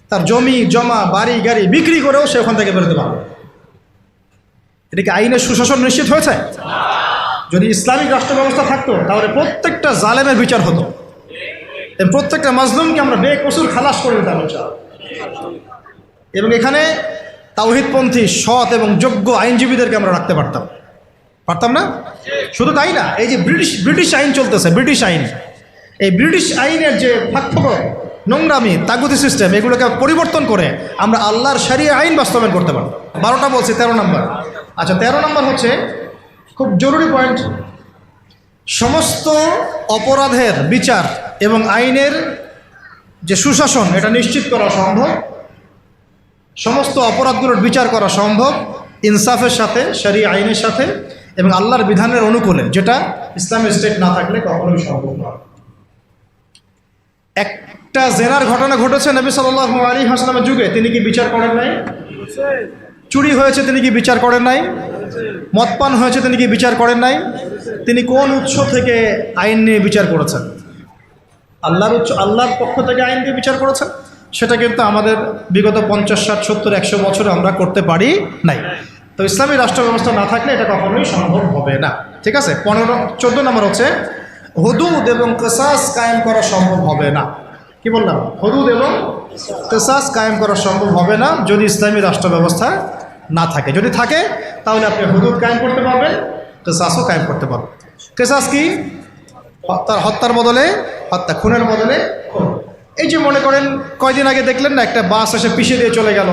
[SPEAKER 1] তার জমি জমা বাড়ি গাড়ি বিক্রি করেও সে ওখান থেকে বেরোতে পারবে। এটা কি আইনের সুশাসন নিশ্চিত হয়েছে? যদি ইসলামিক রাষ্ট্র ব্যবস্থা থাকতো তাহলে প্রত্যেকটা জালেমের বিচার হতো, প্রত্যেকটা মাজলুমকে আমরা বেকসুর খালাস করে দিতাম এবং এখানে তাওহীদপন্থী সৎ এবং যোগ্য আইনজীবীদেরকে আমরা রাখতে পারতাম না? শুধু তাই না, এই যে ব্রিটিশ আইন চলতেছে, ব্রিটিশ আইন, এই ব্রিটিশ আইনের যে ফাঁকফোকর, নোংরামি, তাগুতি সিস্টেম, এগুলোকে পরিবর্তন করে আমরা আল্লাহর শরিয়া আইন বাস্তবায়ন করতে পারব। 12টা বলছি, 13 নম্বর। আচ্ছা, 13 নম্বর হচ্ছে খুব জরুরি পয়েন্ট, সমস্ত অপরাধের বিচার এবং আইনের যে সুশাসন এটা নিশ্চিত করা সম্ভব, সমস্ত অপরাধগুলোর বিচার করা সম্ভব ইনসাফের সাথে, শরিয়া আইনের সাথে এবং আল্লাহর বিধানের অনুকূলে, যেটা ইসলামিক স্টেট না থাকলে কখনোই সম্ভব নয়। একটা জেনার ঘটনা ঘটেছে নবী সাল্লাল্লাহু আলাইহি ওয়াসাল্লামের যুগে, তিনি কি বিচার করেন নাই? চুরি হয়েছে, তিনি কি বিচার করেন নাই? মদপান হয়েছে, তিনি কি বিচার করেন নাই? তিনি কোন উৎস থেকে আইন নিয়ে বিচার করেছেন? আল্লাহর পক্ষ থেকে আইন দিয়ে বিচার করেছেন, সেটা কিন্তু আমাদের বিগত 50, 60, 70, 100 বছরে আমরা করতে পারি নাই। তো ইসলামী রাষ্ট্র ব্যবস্থা না থাকলে এটা কখনোই সম্ভব হবে না। ঠিক আছে। 14 নম্বর হচ্ছে হুদুদ এবং কিসাস কায়েম করা সম্ভব হবে না। কি বললাম? হুদুদ এবং কিসাস কায়েম করা সম্ভব হবে না যদি ইসলামী রাষ্ট্র ব্যবস্থা না থাকে। যদি থাকে তাহলে আপনি হুদুদ কায়েম করতে পারবেন, কিসাসও কায়েম করতে পারবেন। কিসাস কি? হত্যার বদলে হত্যা, খুনের বদলে খুন। এই যে মনে করেন কয়দিন আগে দেখলেন না, একটা বাস এসে পিছিয়ে দিয়ে চলে গেল।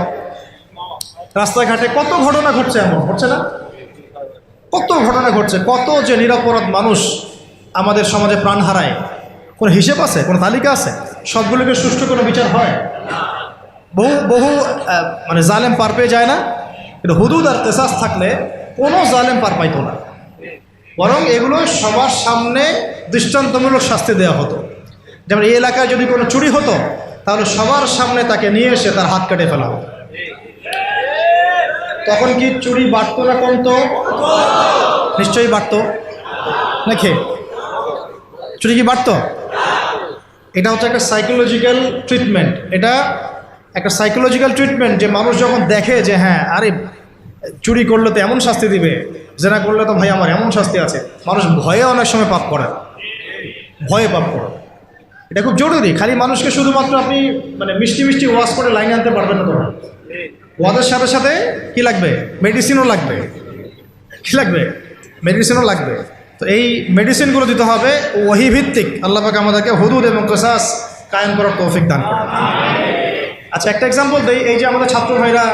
[SPEAKER 1] রাস্তাঘাটে কত ঘটনা ঘটছে, এমন ঘটছে না? কত ঘটনা ঘটছে, কত যে নিরপরাধ মানুষ আমাদের সমাজে প্রাণ হারায়। কোনো হিসেব আছে? কোনো তালিকা আছে? সবগুলোকে সুষ্ঠু কোনো বিচার হয়? বহু মানে জালেম পার পেয়ে যায় না? কিন্তু হুদুদ আর কিসাস থাকলে কোনো জালেম পার পাইতো না, বরং এগুলো সবার সামনে দৃষ্টান্তমূলক শাস্তি দেওয়া হতো। যেমন এই এলাকায় যদি কোনো চুরি হতো তাহলে সবার সামনে তাকে নিয়ে এসে তার হাত কেটে ফেলা হতো। তখন কি চুরি বাড়তো না কমতো? নিশ্চয়ই বাড়তো নাকি? চুরি কি বাড়তো? এটা হচ্ছে একটা সাইকোলজিক্যাল ট্রিটমেন্ট। এটা একটা সাইকোলজিক্যাল ট্রিটমেন্ট যে মানুষ যখন দেখে যে হ্যাঁ, আরে চুরি করলে তো এমন শাস্তি দিবে, জেনা করলে তো ভাই আমার এমন শাস্তি আছে, মানুষ ভয়ে অনেক সময় পাপ করে, ভয়ে পাপ করে। এটা খুব জরুরি। খালি মানুষকে শুধুমাত্র আপনি মানে মিষ্টি মিষ্টি ওয়াশ করে লাইনে আনতে পারবেন না। তোমার ওয়াজের সাথে সাথে কি লাগবে? মেডিসিনও লাগবে। কি লাগবে? মেডিসিনও লাগবে। তো এই মেডিসিনগুলো দিতে হবে ওহী ভিত্তিক। আল্লাহ পাক আমাদেরকে হুদুদ এবং কিসাস কায়েম করার তৌফিক দান করুন। আচ্ছা, একটা এক্সাম্পল দেই। এই যে আমাদের ছাত্র ভাইরা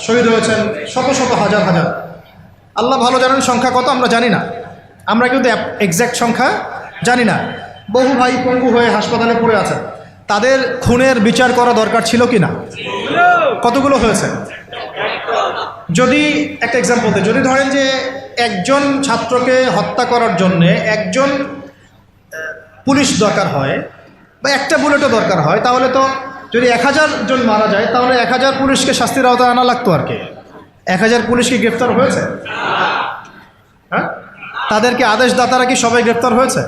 [SPEAKER 1] শহীদ হয়েছেন, শত শত হাজার হাজার, আল্লাহ ভালো জানেন সংখ্যা কত, আমরা জানি না। আমরা কিন্তু এক্স্যাক্ট সংখ্যা জানি না। বহু ভাই পঙ্গু হয়ে হাসপাতালে পড়ে আছেন, তাদের খুনের বিচার করা দরকার ছিল কি না? কতগুলো হয়েছে? যদি একটা এক্সাম্পল দিই, যদি ধরেন যে একজন ছাত্রকে হত্যা করার জন্যে একজন পুলিশ দরকার হয় বা একটা বুলেটও দরকার হয়, তাহলে তো যদি 1000 জন মারা যায় তাহলে 1000 পুলিশকে শাস্তির আওতায় আনা লাগতো আর কি। 1000 পুলিশ কি গ্রেফতার হয়েছে? হ্যাঁ, তাদেরকে আদেশদাতারা কি সবাই গ্রেফতার হয়েছে?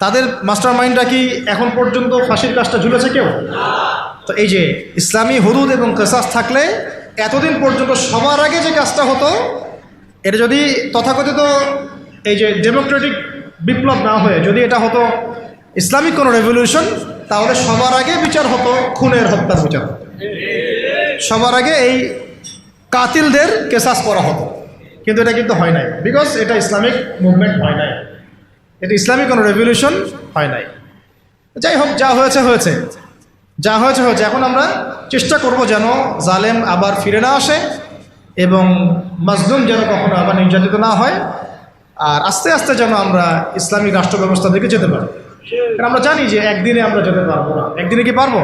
[SPEAKER 1] তাদের মাস্টার মাইন্ডরা কি এখন পর্যন্ত ফাঁসির কাজটা ঝুলেছে কেউ? তো এই যে ইসলামী হুদুদ এবং কিসাস থাকলে এতদিন পর্যন্ত সবার আগে যে কাজটা হতো, এটা যদি তথাকথিত এই যে ডেমোক্রেটিক বিপ্লব না হয়ে যদি এটা হতো ইসলামিক কোনো রেভলিউশন, তাহলে সবার আগে বিচার হতো খুনের, হত্যার বিচার হতো। সবার আগে এই কাতিলদের কিসাস করা হতো। কিন্তু এটা কিন্তু হয় নাই, বিকজ এটা ইসলামিক মুভমেন্ট হয় নাই, এটা ইসলামিক কোনো রেভলিউশন হয় নাই। যাই হোক, যা হয়েছে হয়েছে, যা হয়েছে হয়েছে। এখন আমরা চেষ্টা করব যেন জালেম আবার ফিরে না আসে এবং মাজলুম যেন কখনো আবার নির্যাতিত না হয়, আর আস্তে আস্তে যেন আমরা ইসলামিক রাষ্ট্র ব্যবস্থা দিকে যেতে পারি। কারণ আমরা জানি যে একদিনে আমরা যেতে পারবো না। একদিনে কি পারবো?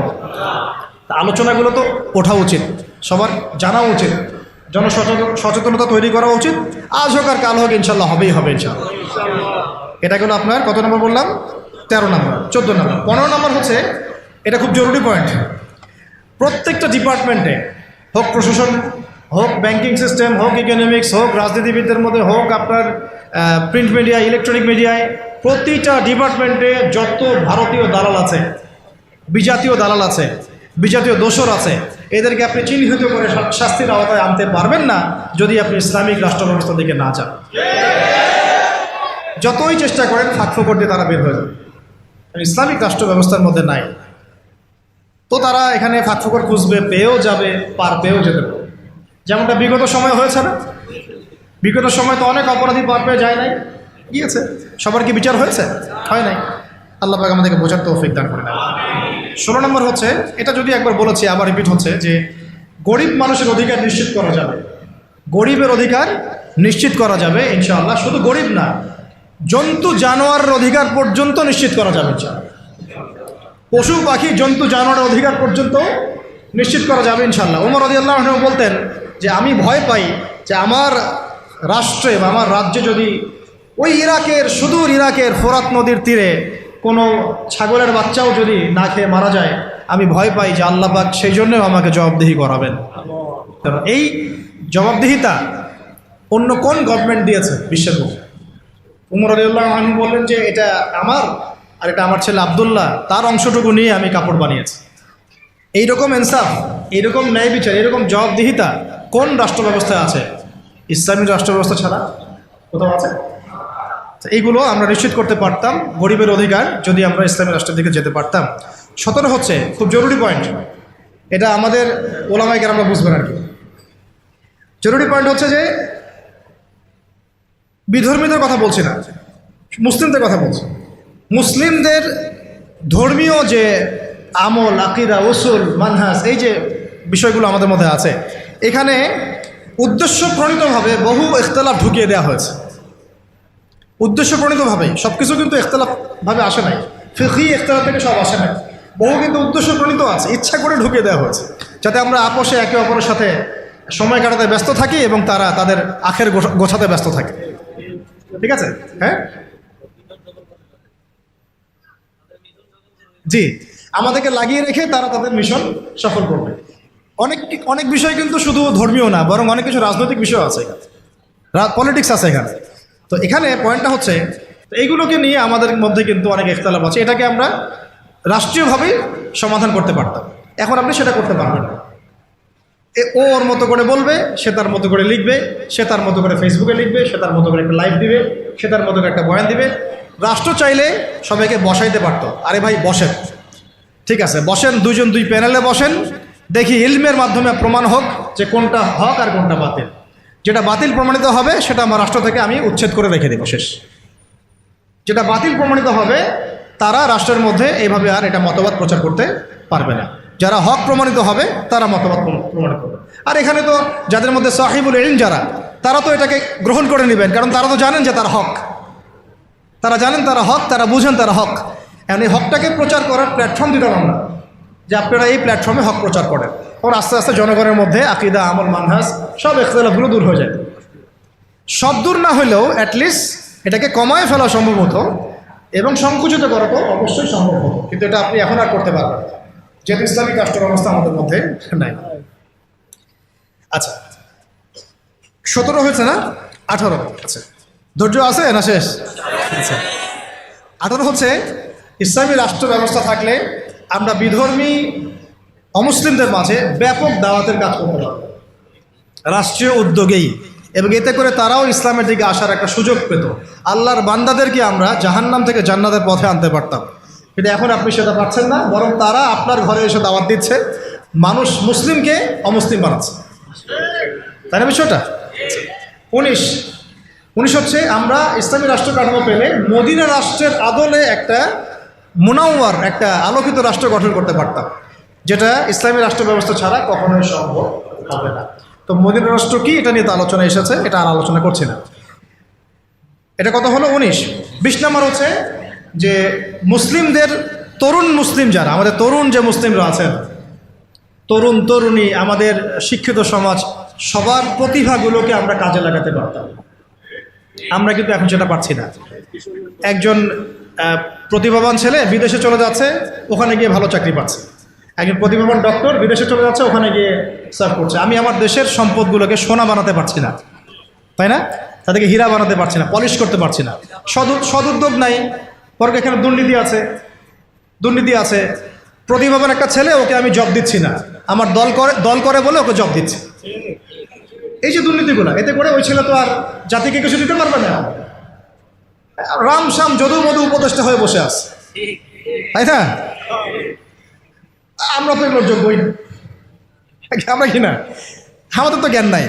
[SPEAKER 1] আলোচনাগুলো তো ওঠা উচিত, সবার জানা উচিত, সচেতনতা তৈরি করা উচিত। আজ হোক আর কাল হোক ইনশাল্লাহ হবেই হবে ইনশাল্লাহ। এটা গেল আপনার কত নম্বর বললাম? 13 নম্বর। 14 নম্বর। 15 নম্বর হচ্ছে, এটা খুব জরুরি পয়েন্ট। প্রত্যেকটা ডিপার্টমেন্টে, হোক প্রশাসন, হোক ব্যাংকিং সিস্টেম, হোক ইকোনমিক্স, হোক রাজনীতিবিদদের মধ্যে, হোক আপনার প্রিন্ট মিডিয়া, ইলেকট্রনিক মিডিয়ায়, প্রতিটা ডিপার্টমেন্টে যত ভারতীয় দালাল আছে, বিজাতীয় দালাল আছে, বিজাতীয় দোসর আছে, এদেরকে আপনি চিহ্নিত করে শাস্তির আওতায় আনতে পারবেন না যদি আপনি ইসলামিক রাষ্ট্র ব্যবস্থার দিকে না যান। যতই চেষ্টা করেন ফাঁকফোকর দিয়ে তারা বের হয়ে যাবে। ইসলামিক রাষ্ট্র ব্যবস্থার মধ্যে নাই, তো তারা এখানে ফাঁকফোকর খুঁজবে, পেয়েও যাবে, পার পেয়েও যেতে পারে। যেমনটা বিগত সময় হয়েছে না? বিগত সময় তো অনেক অপরাধী পার পেয়ে যায় নাই, গিয়েছে। সবার কি বিচার হয়েছে? হয় নাই। আল্লাহ পাক আমাদেরকে বোঝার তৌফিক দান করে দেন। 16 নম্বর হচ্ছে, এটা যদি একবার বলেছি আবার রিপিট হচ্ছে, যে গরিব মানুষের অধিকার নিশ্চিত করা যাবে। গরিবের অধিকার নিশ্চিত করা যাবে ইনশাআল্লাহ। শুধু গরিব না, জন্তু জানোয়ারের অধিকার পর্যন্ত নিশ্চিত করা যাবে ইনশাআল্লাহ। পশু পাখি, জন্তু জানোয়ারের অধিকার পর্যন্ত নিশ্চিত করা যাবে ইনশাআল্লাহ। ওমর রাদিয়াল্লাহু আনহু বলতেন যে আমি ভয় পাই যে আমার রাষ্ট্রে বা আমার রাজ্যে যদি ওই ইরাকের, সুদূর ইরাকের ফোরাত নদীর তীরে কোনো ছাগলের বাচ্চাও যদি না খেয়ে মারা যায়, আমি ভয় পাই যে আল্লাহ পাক সেই জন্যও আমাকে জবাবদিহি করাবেন। কারণ এই জবাবদিহিতা অন্য কোন গভর্নমেন্ট দিয়েছে বিশ্বের মধ্যে? ওমর রাদিয়াল্লাহু আনহু বললেন যে এটা আমার আর এটা আমার ছেলে আব্দুল্লাহ, তার অংশটুকু নিয়ে আমি কাপড় বানিয়েছি। এইরকম ইনসাফ, এইরকম ন্যায় বিচার, এরকম জবাবদিহিতা কোন রাষ্ট্র ব্যবস্থায় আছে? ইসলামী রাষ্ট্র ব্যবস্থা ছাড়া কোথাও আছে? এইগুলো আমরা নিশ্চিত করতে পারতাম গরিবের অধিকার, যদি আমরা ইসলামী রাষ্ট্রের দিকে যেতে পারতাম। 17 হচ্ছে খুব জরুরি পয়েন্ট, এটা আমাদের ওলামায়ে কেরামরা বুঝবেন আর কি। জরুরি পয়েন্ট হচ্ছে যে বিধর্মীদের কথা বলছি না, মুসলিমদের কথা বলছি। মুসলিমদের ধর্মীয় যে আমল, আকীদা, উসুল, মানহাজ, এই যে বিষয়গুলো আমাদের মধ্যে আছে, এখানে উদ্দেশ্যপ্রণীতভাবে বহু ইখতিলাফ ঢুকিয়ে দেওয়া হয়েছে। উদ্দেশ্যপ্রণীতভাবেই সব কিছু কিন্তু ইখতিলাফভাবে আসে নাই, ফিকহি ইখতিলাফ থেকে সব আসে নাই, বহু কিন্তু উদ্দেশ্যপ্রণীত আছে, ইচ্ছা করে ঢুকিয়ে দেওয়া হয়েছে যাতে আমরা আপোষে একে অপরের সাথে সময় কাটাতে ব্যস্ত থাকি এবং তারা তাদের আখের গোছাতে ব্যস্ত থাকে। ঠিক আছে? হ্যাঁ, জি, আমাদেরকে লাগিয়ে রেখে তারা তাদের মিশন সফল করবে। অনেক বিষয় কিন্তু শুধু ধর্মীয় না, বরং অনেক কিছু রাজনৈতিক বিষয় আছে, পলিটিক্স আছে এখানে। তো এখানে পয়েন্টটা হচ্ছে এইগুলোকে নিয়ে আমাদের মধ্যে কিন্তু অনেক ইখতিলাফ আছে, এটাকে আমরা রাষ্ট্রীয়ভাবেই সমাধান করতে পারতাম। এখন আপনি সেটা করতে পারবেন না। ও ওর মতো করে বলবে, সে তার মতো করে লিখবে, সে তার মতো করে ফেসবুকে লিখবে, সে তার মতো করে একটা লাইভ দিবে, সে তার মতো করে একটা বয়ান দিবে। রাষ্ট্র চাইলে সবাইকে বসাইতে পারতো, আরে ভাই বসেন, ঠিক আছে বসেন, দুজন দুই প্যানেলে বসেন, দেখি ইলমের মাধ্যমে প্রমাণ হোক যে কোনটা হক আর কোনটা বাতিল। যেটা বাতিল প্রমাণিত হবে সেটা আমার রাষ্ট্র থেকে আমি উচ্ছেদ করে রেখে দেব, শেষ। যেটা বাতিল প্রমাণিত হবে তারা রাষ্ট্রের মধ্যে এইভাবে আর এটা মতবাদ প্রচার করতে পারবে না। যারা হক প্রমাণিত হবে তারা মতবাদ প্রমাণিত হবে। আর এখানে তো যাদের মধ্যে সাহিবুল ইলম যারা, তারা তো এটাকে গ্রহণ করে নেবেন, কারণ তারা তো জানেন যে তার হক, তারা জানেন তারা হক, তারা বুঝেন তারা হক। এখন এই হকটাকে প্রচার করার প্ল্যাটফর্ম দিতাম আমরা, যে আপনারা এই প্ল্যাটফর্মে হক প্রচার করেন। কারণ আস্তে আস্তে জনগণের মধ্যে আকীদা, আমল, মানহাজ সব ইখতিলাফগুলো দূর হয়ে যায়। সব দূর না হলেও অ্যাটলিস্ট এটাকে কমায় ফেলা সম্ভব হতো এবং সংকুচিত করা তো অবশ্যই সম্ভব হতো, কিন্তু এটা আপনি এখন আর করতে পারবেন না, যেহেতু ইসলামিক রাষ্ট্র ব্যবস্থা আমাদের মধ্যে নাই। আচ্ছা, 17 হয়েছে না? 18। আচ্ছা, ধৈর্য আছে না শেষ? আচ্ছা, 18 হচ্ছে ইসলামী রাষ্ট্র ব্যবস্থা থাকলে আমরা বিধর্মী অমুসলিমদের মাঝে ব্যাপক দাওয়াতের কাজ করতে পারব রাষ্ট্রীয় উদ্যোগেই, এবং এতে করে তারাও ইসলামের দিকে আসার একটা সুযোগ পেত। আল্লাহর বান্দাদেরকে আমরা জাহান্নাম থেকে জান্নাতের পথে আনতে পারতাম, কিন্তু এখন আপনি সেটা পাচ্ছেন না, বরং তারা আপনার ঘরে এসে দাওয়াত দিচ্ছে, মানুষ মুসলিমকে অমুসলিম বানাচ্ছে। তাই না বিষয়টা? 19 হচ্ছে আমরা ইসলামী রাষ্ট্র কাঠামো পেলে মদিনা রাষ্ট্রের আদলে একটা মুনাওয়ার, একটা আলোকিত রাষ্ট্র গঠন করতে পারতাম, যেটা ইসলামী রাষ্ট্র ব্যবস্থা ছাড়া কখনোই সম্ভব হবে না। তো মদিনা রাষ্ট্র কি, এটা নিয়ে তো আলোচনা এসেছে, এটা আর আলোচনা করছি না। এটা কত হলো? 19। 20 নম্বর হচ্ছে যে মুসলিমদের তরুণ মুসলিম যারা, আমাদের তরুণ যে মুসলিমরা আছেন, তরুণ তরুণী, আমাদের শিক্ষিত সমাজ, সবার প্রতিভাগুলোকে আমরা কাজে লাগাতে পারতাম। আমরা কিন্তু এখন সেটা পারছি না। একজন প্রতিভাবান ছেলে বিদেশে চলে যাচ্ছে, ওখানে গিয়ে ভালো চাকরি পাচ্ছে। একজন প্রতিভাবান ডক্টর বিদেশে চলে যাচ্ছে, ওখানে গিয়ে সার্ভ করছে। আমি আমার দেশের সম্পদগুলোকে সোনা বানাতে পারছি না, তাই না? তাদেরকে হীরা বানাতে পারছি না, পলিশ করতে পারছি না। সদুদ্যোগ নাই, বরং এখানে দুর্নীতি আছে। প্রতিভাবান একটা ছেলে, ওকে আমি জব দিচ্ছি না, আমার দল করে বলে ওকে জব দিচ্ছি। এই যে দুর্নীতিগুলো, এতে করে ওই ছেলে তো আর জাতিকে কিছু দিতে পারবে না। রাম শ্যাম যদু মধু উপদেষ্টা হয়ে বসে আছে, তাই না? আমরা তো এগুলোর যোগ্যই না, আমরা কি না? আমাদের তো জ্ঞান নাই,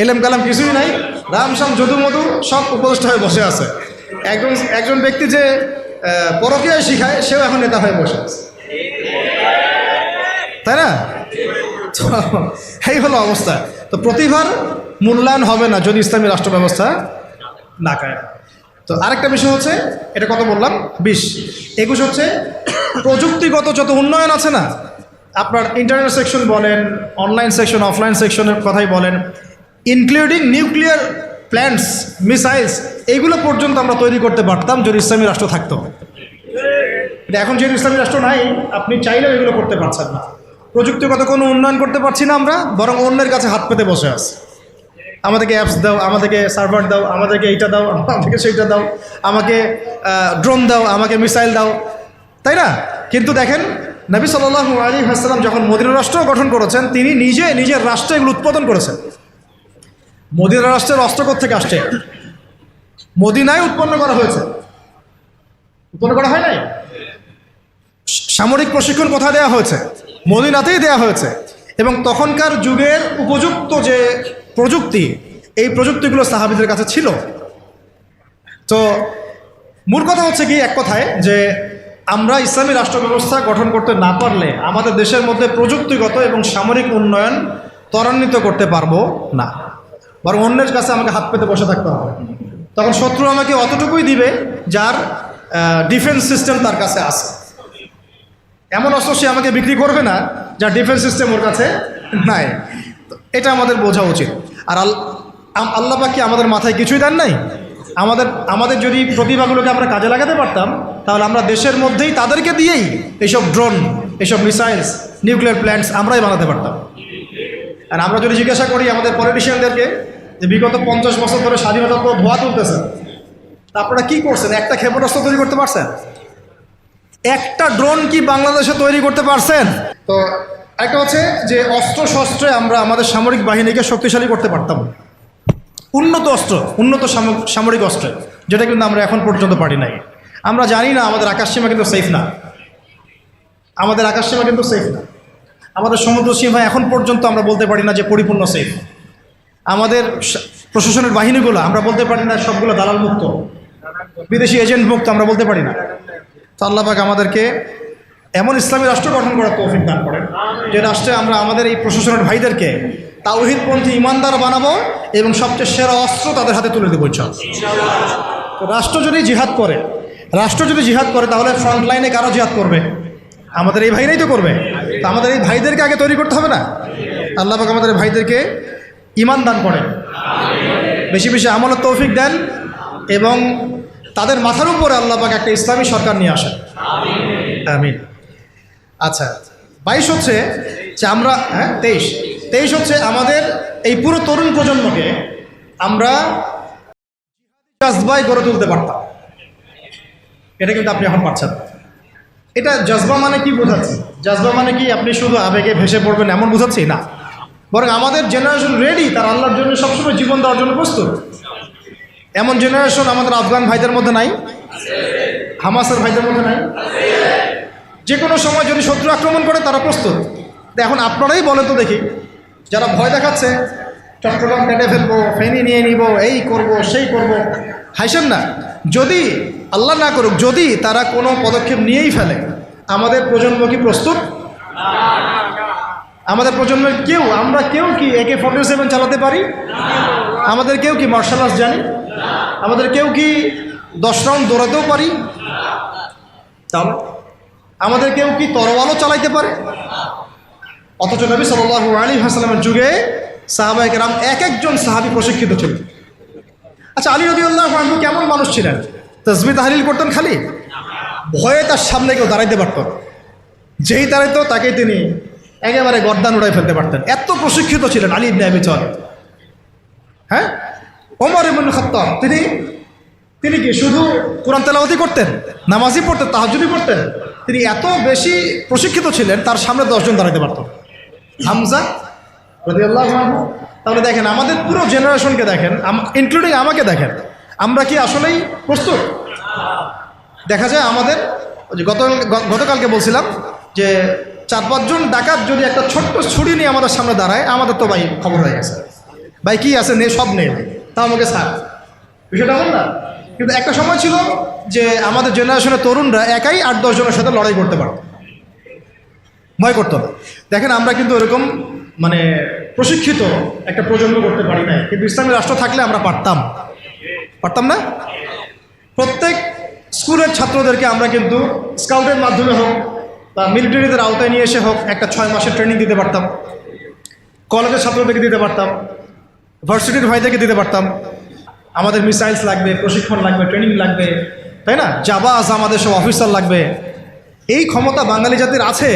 [SPEAKER 1] এলেম কালাম কিছুই নাই, রাম শ্যাম যদু মধু সব উপদেষ্টা হয়ে বসে আছে। একজন ব্যক্তি যে পরকীয়া শিখায়, সেও এখন নেতা হয়ে বসে আছে, তাই না? এই হলো অবস্থা। তো প্রতিভার মূল্যায়ন হবে না যদি ইসলামী রাষ্ট্র ব্যবস্থা না কায়েম। তো আরেকটা বিষয় হচ্ছে, এটা কত বললাম? 20। 21 হচ্ছে প্রযুক্তিগত যত উন্নয়ন আছে না, আপনার ইন্টারনেট সেকশন বলেন, অনলাইন সেকশন, অফলাইন সেকশনের কথাই বলেন, ইনক্লুডিং নিউক্লিয়ার প্ল্যান্টস, মিসাইলস, এইগুলো পর্যন্ত আমরা তৈরি করতে পারতাম যদি ইসলামী রাষ্ট্র থাকতো। এখন যেহেতু ইসলামী রাষ্ট্র নাই, আপনি চাইলেও এগুলো করতে পারছেন না। প্রযুক্তিগত কোনো উন্নয়ন করতে পারছি না আমরা, বরং অন্যের কাছে হাত পেতে বসে আছি। আমাদেরকে অ্যাপস দাও, আমাদেরকে সার্ভার দাও, আমাদেরকে এইটা দাও, আমাদেরকে সেইটা দাও, আমাকে ড্রোন দাও, আমাকে মিসাইল দাও। তাই না? কিন্তু দেখেন নবী সাল্লাল্লাহু আলাইহি ওয়াসাল্লাম যখন মদিনা রাষ্ট্র গঠন করেছেন, তিনি নিজে নিজের রাষ্ট্রে এগুলো উৎপাদন করেছেন। মদিনা রাষ্ট্রের অস্ত্র থেকে আসছে, মদিনায় উৎপন্ন করা হয়েছে, উৎপন্ন করা হয় নাই। সামরিক প্রশিক্ষণ কোথায় দেওয়া হয়েছে? মদিনাতেই দেওয়া হয়েছে। এবং তখনকার যুগের উপযুক্ত যে প্রযুক্তি, এই প্রযুক্তিগুলো সাহাবীদের কাছে ছিল। তো মূল কথা হচ্ছে কি, এক কথায় যে আমরা ইসলামী রাষ্ট্র ব্যবস্থা গঠন করতে না পারলে আমাদের দেশের মধ্যে প্রযুক্তিগত এবং সামরিক উন্নয়ন ত্বরান্বিত করতে পারবো না, বরং অন্যের কাছে আমাকে হাত পেতে বসে থাকতে হবে। তখন শত্রু আমাকে অতটুকুই দিবে যার ডিফেন্স সিস্টেম তার কাছে আছে। এমন অস্ত্র সে আমাকে বিক্রি করবে না যার ডিফেন্স সিস্টেম ওর কাছে নাই। এটা আমাদের বোঝা উচিত। আর আল্লাহ পাক কি আমাদের মাথায় কিছুই দেন নাই? আমাদের যদি প্রতিভাগুলোকে আমরা কাজে লাগাতে পারতাম, তাহলে আমরা দেশের মধ্যেই তাদেরকে দিয়েই এইসব ড্রোন, এইসব মিসাইলস, নিউক্লিয়ার প্ল্যান্টস আমরাই বানাতে পারতাম। আর আমরা যদি জিজ্ঞাসা করি আমাদের পলিটিশিয়ানদেরকে যে বিগত 50 বছর ধরে স্বাধীনতা তো ধোয়া তুলতেছেন, তা আপনারা কী করছেন? একটা ক্ষেপণাস্ত্র তৈরি করতে পারছেন? একটা ড্রোন কি বাংলাদেশে তৈরি করতে পারছেন? তো একটা হচ্ছে যে অস্ত্র শস্ত্রে আমরা আমাদের সামরিক বাহিনীকে শক্তিশালী করতে পারতাম, উন্নত অস্ত্র, উন্নত সামরিক অস্ত্র, যেটা কিন্তু আমরা এখন পর্যন্ত পারি নাই। আমরা জানি না আমাদের আকাশসীমা কিন্তু সেফ না, আমাদের আকাশসীমা কিন্তু সেফ না। আমাদের সমুদ্র সীমা এখন পর্যন্ত আমরা বলতে পারি না যে পরিপূর্ণ সেফ। আমাদের প্রশাসনের বাহিনীগুলো আমরা বলতে পারি না সবগুলো দালাল মুক্ত, বিদেশি এজেন্ট মুক্ত, আমরা বলতে পারি না। তো আল্লাহ পাক আমাদেরকে এমন ইসলামী রাষ্ট্র গঠন করার তৌফিক দান করেন যে রাষ্ট্রে আমরা আমাদের এই প্রশাসনের ভাইদেরকে তাওহীদপন্থী ইমানদার বানাবো এবং সবচেয়ে সেরা অস্ত্র তাদের হাতে তুলে দেবো ইনশাআল্লাহ। তো রাষ্ট্র যদি জিহাদ করে তাহলে ফ্রন্ট লাইনে কারো জিহাদ করবে? আমাদের এই ভাইরাই তো করবে। তো আমাদের এই ভাইদেরকে আগে তৈরি করতে হবে না? আল্লাহ পাক আমাদের ভাইদেরকে ঈমান দান করেন, বেশি বেশি আমলের তৌফিক দেন এবং তাদের মাথার উপরে আল্লাহ পাক একটা ইসলামী সরকার নিয়ে আসেন, আমিন। আচ্ছা, 22 হচ্ছে যে আমরা 23 হচ্ছে আমাদের এই পুরো তরুণ প্রজন্মকে আমরা জজবায় গড়ে তুলতে পারতাম। এটা কিন্তু আপনি এখন পাচ্ছেন। এটা জজবা মানে কি বোঝাচ্ছি? জজবা মানে কি আপনি শুধু আবেগে ভেসে পড়বেন এমন বোঝাচ্ছি না, বরং আমাদের জেনারেশন রেডি, তার আল্লাহর জন্য সবসময় জীবন দেওয়ার জন্য প্রস্তুত। এমন জেনারেশন আমাদের আফগান ভাইদের মধ্যে নাই, হামাসের ভাইদের মধ্যে নাই। যে কোনো সময় যদি শত্রু আক্রমণ করে তারা প্রস্তুত। এখন আপনারাই বলেন তো দেখি, যারা ভয় দেখাচ্ছে চট্টগ্রাম কেটে ফেলবো, ফেনী নিয়ে নিব, এই করব সেই করব, হাসেন না। যদি আল্লাহ না করুক, যদি তারা কোনো পদক্ষেপ নিয়েই ফেলে, আমাদের প্রজন্ম কি প্রস্তুত? আমাদের প্রজন্মের আমরা কেউ কি AK-47 চালাতে পারি? আমাদের কেউ কি মার্শাল আর্টস জানি? আমাদের কেউ কি 10 রাউন্ড দৌড়াতেও পারি? তাহলে আমাদের কেউ কি তরোয়ালও চালাইতে পারে? অথচ নবী সাল্লাল্লাহু আলাইহি ওয়াসাল্লামের যুগে সাহাবায়ে কেরাম এক একজন সাহাবী প্রশিক্ষিত ছিলেন। আচ্ছা, আলী রাদিয়াল্লাহু আনহু কেমন মানুষ ছিলেন? তাসবিহ তাহলিল করতেন খালি? ভয়ে তার সামনে কেউ দাঁড়াইতে পারত না। যেই দাঁড়াইতো তাকেই তিনি একেবারে গর্দান উড়াই ফেলতে পারতেন। এত প্রশিক্ষিত ছিলেন আলী ইবনে আবি তালিব। হ্যাঁ, ওমর ইবনে খাত্তাব তিনি কি শুধু কোরআন তেলাওয়াতই করতেন, নামাজই পড়তেন, তাহাজ্জুদই পড়তেন? তিনি এত বেশি প্রশিক্ষিত ছিলেন, তার সামনে 10 জন দাঁড়াইতে পারত। হামজা রাদিয়াল্লাহু আনহু। তাহলে দেখেন আমাদের পুরো জেনারেশনকে দেখেন, ইনক্লুডিং আমাকে দেখেন, আমরা কি আসলেই প্রস্তুত? দেখা যায় আমাদের গতকালকে বলছিলাম যে 4-5 জন ডাকাত যদি একটা ছোট্ট ছুরি নিয়ে আমাদের সামনে দাঁড়ায়, আমাদের তো ভাই খবর হয়ে গেছে, ভাই কি আছে নে, সব নেই, তা আমাকে ছাড়, বিষয়টা এমন না। কিন্তু একটা সময় ছিল যে আমাদের জেনারেশনের তরুণরা একাই 8-10 জনের সাথে লড়াই করতে পারত, ভয় করতো না। দেখেন আমরা কিন্তু এরকম মানে প্রশিক্ষিত একটা প্রজন্ম করতে পারি না, কিন্তু ইসলামী রাষ্ট্র থাকলে আমরা পারতাম না? প্রত্যেক স্কুলের ছাত্রদেরকে আমরা কিন্তু স্কাউটের মাধ্যমে হোক বা মিলিটারিদের আওতায় নিয়ে এসে হোক একটা 6 মাসের ট্রেনিং দিতে পারতাম, কলেজের ছাত্রদেরকে দিতে পারতাম, ভার্সিটির ভাইদেরকে দিতে পারতাম। আমাদের মিসাইলস লাগবে, প্রশিক্ষণ লাগবে, ট্রেনিং লাগবে, তাই না? জাবাজ আমাদের সব অফিসার লাগবে। এই ক্ষমতা বাঙালি জাতির আছে,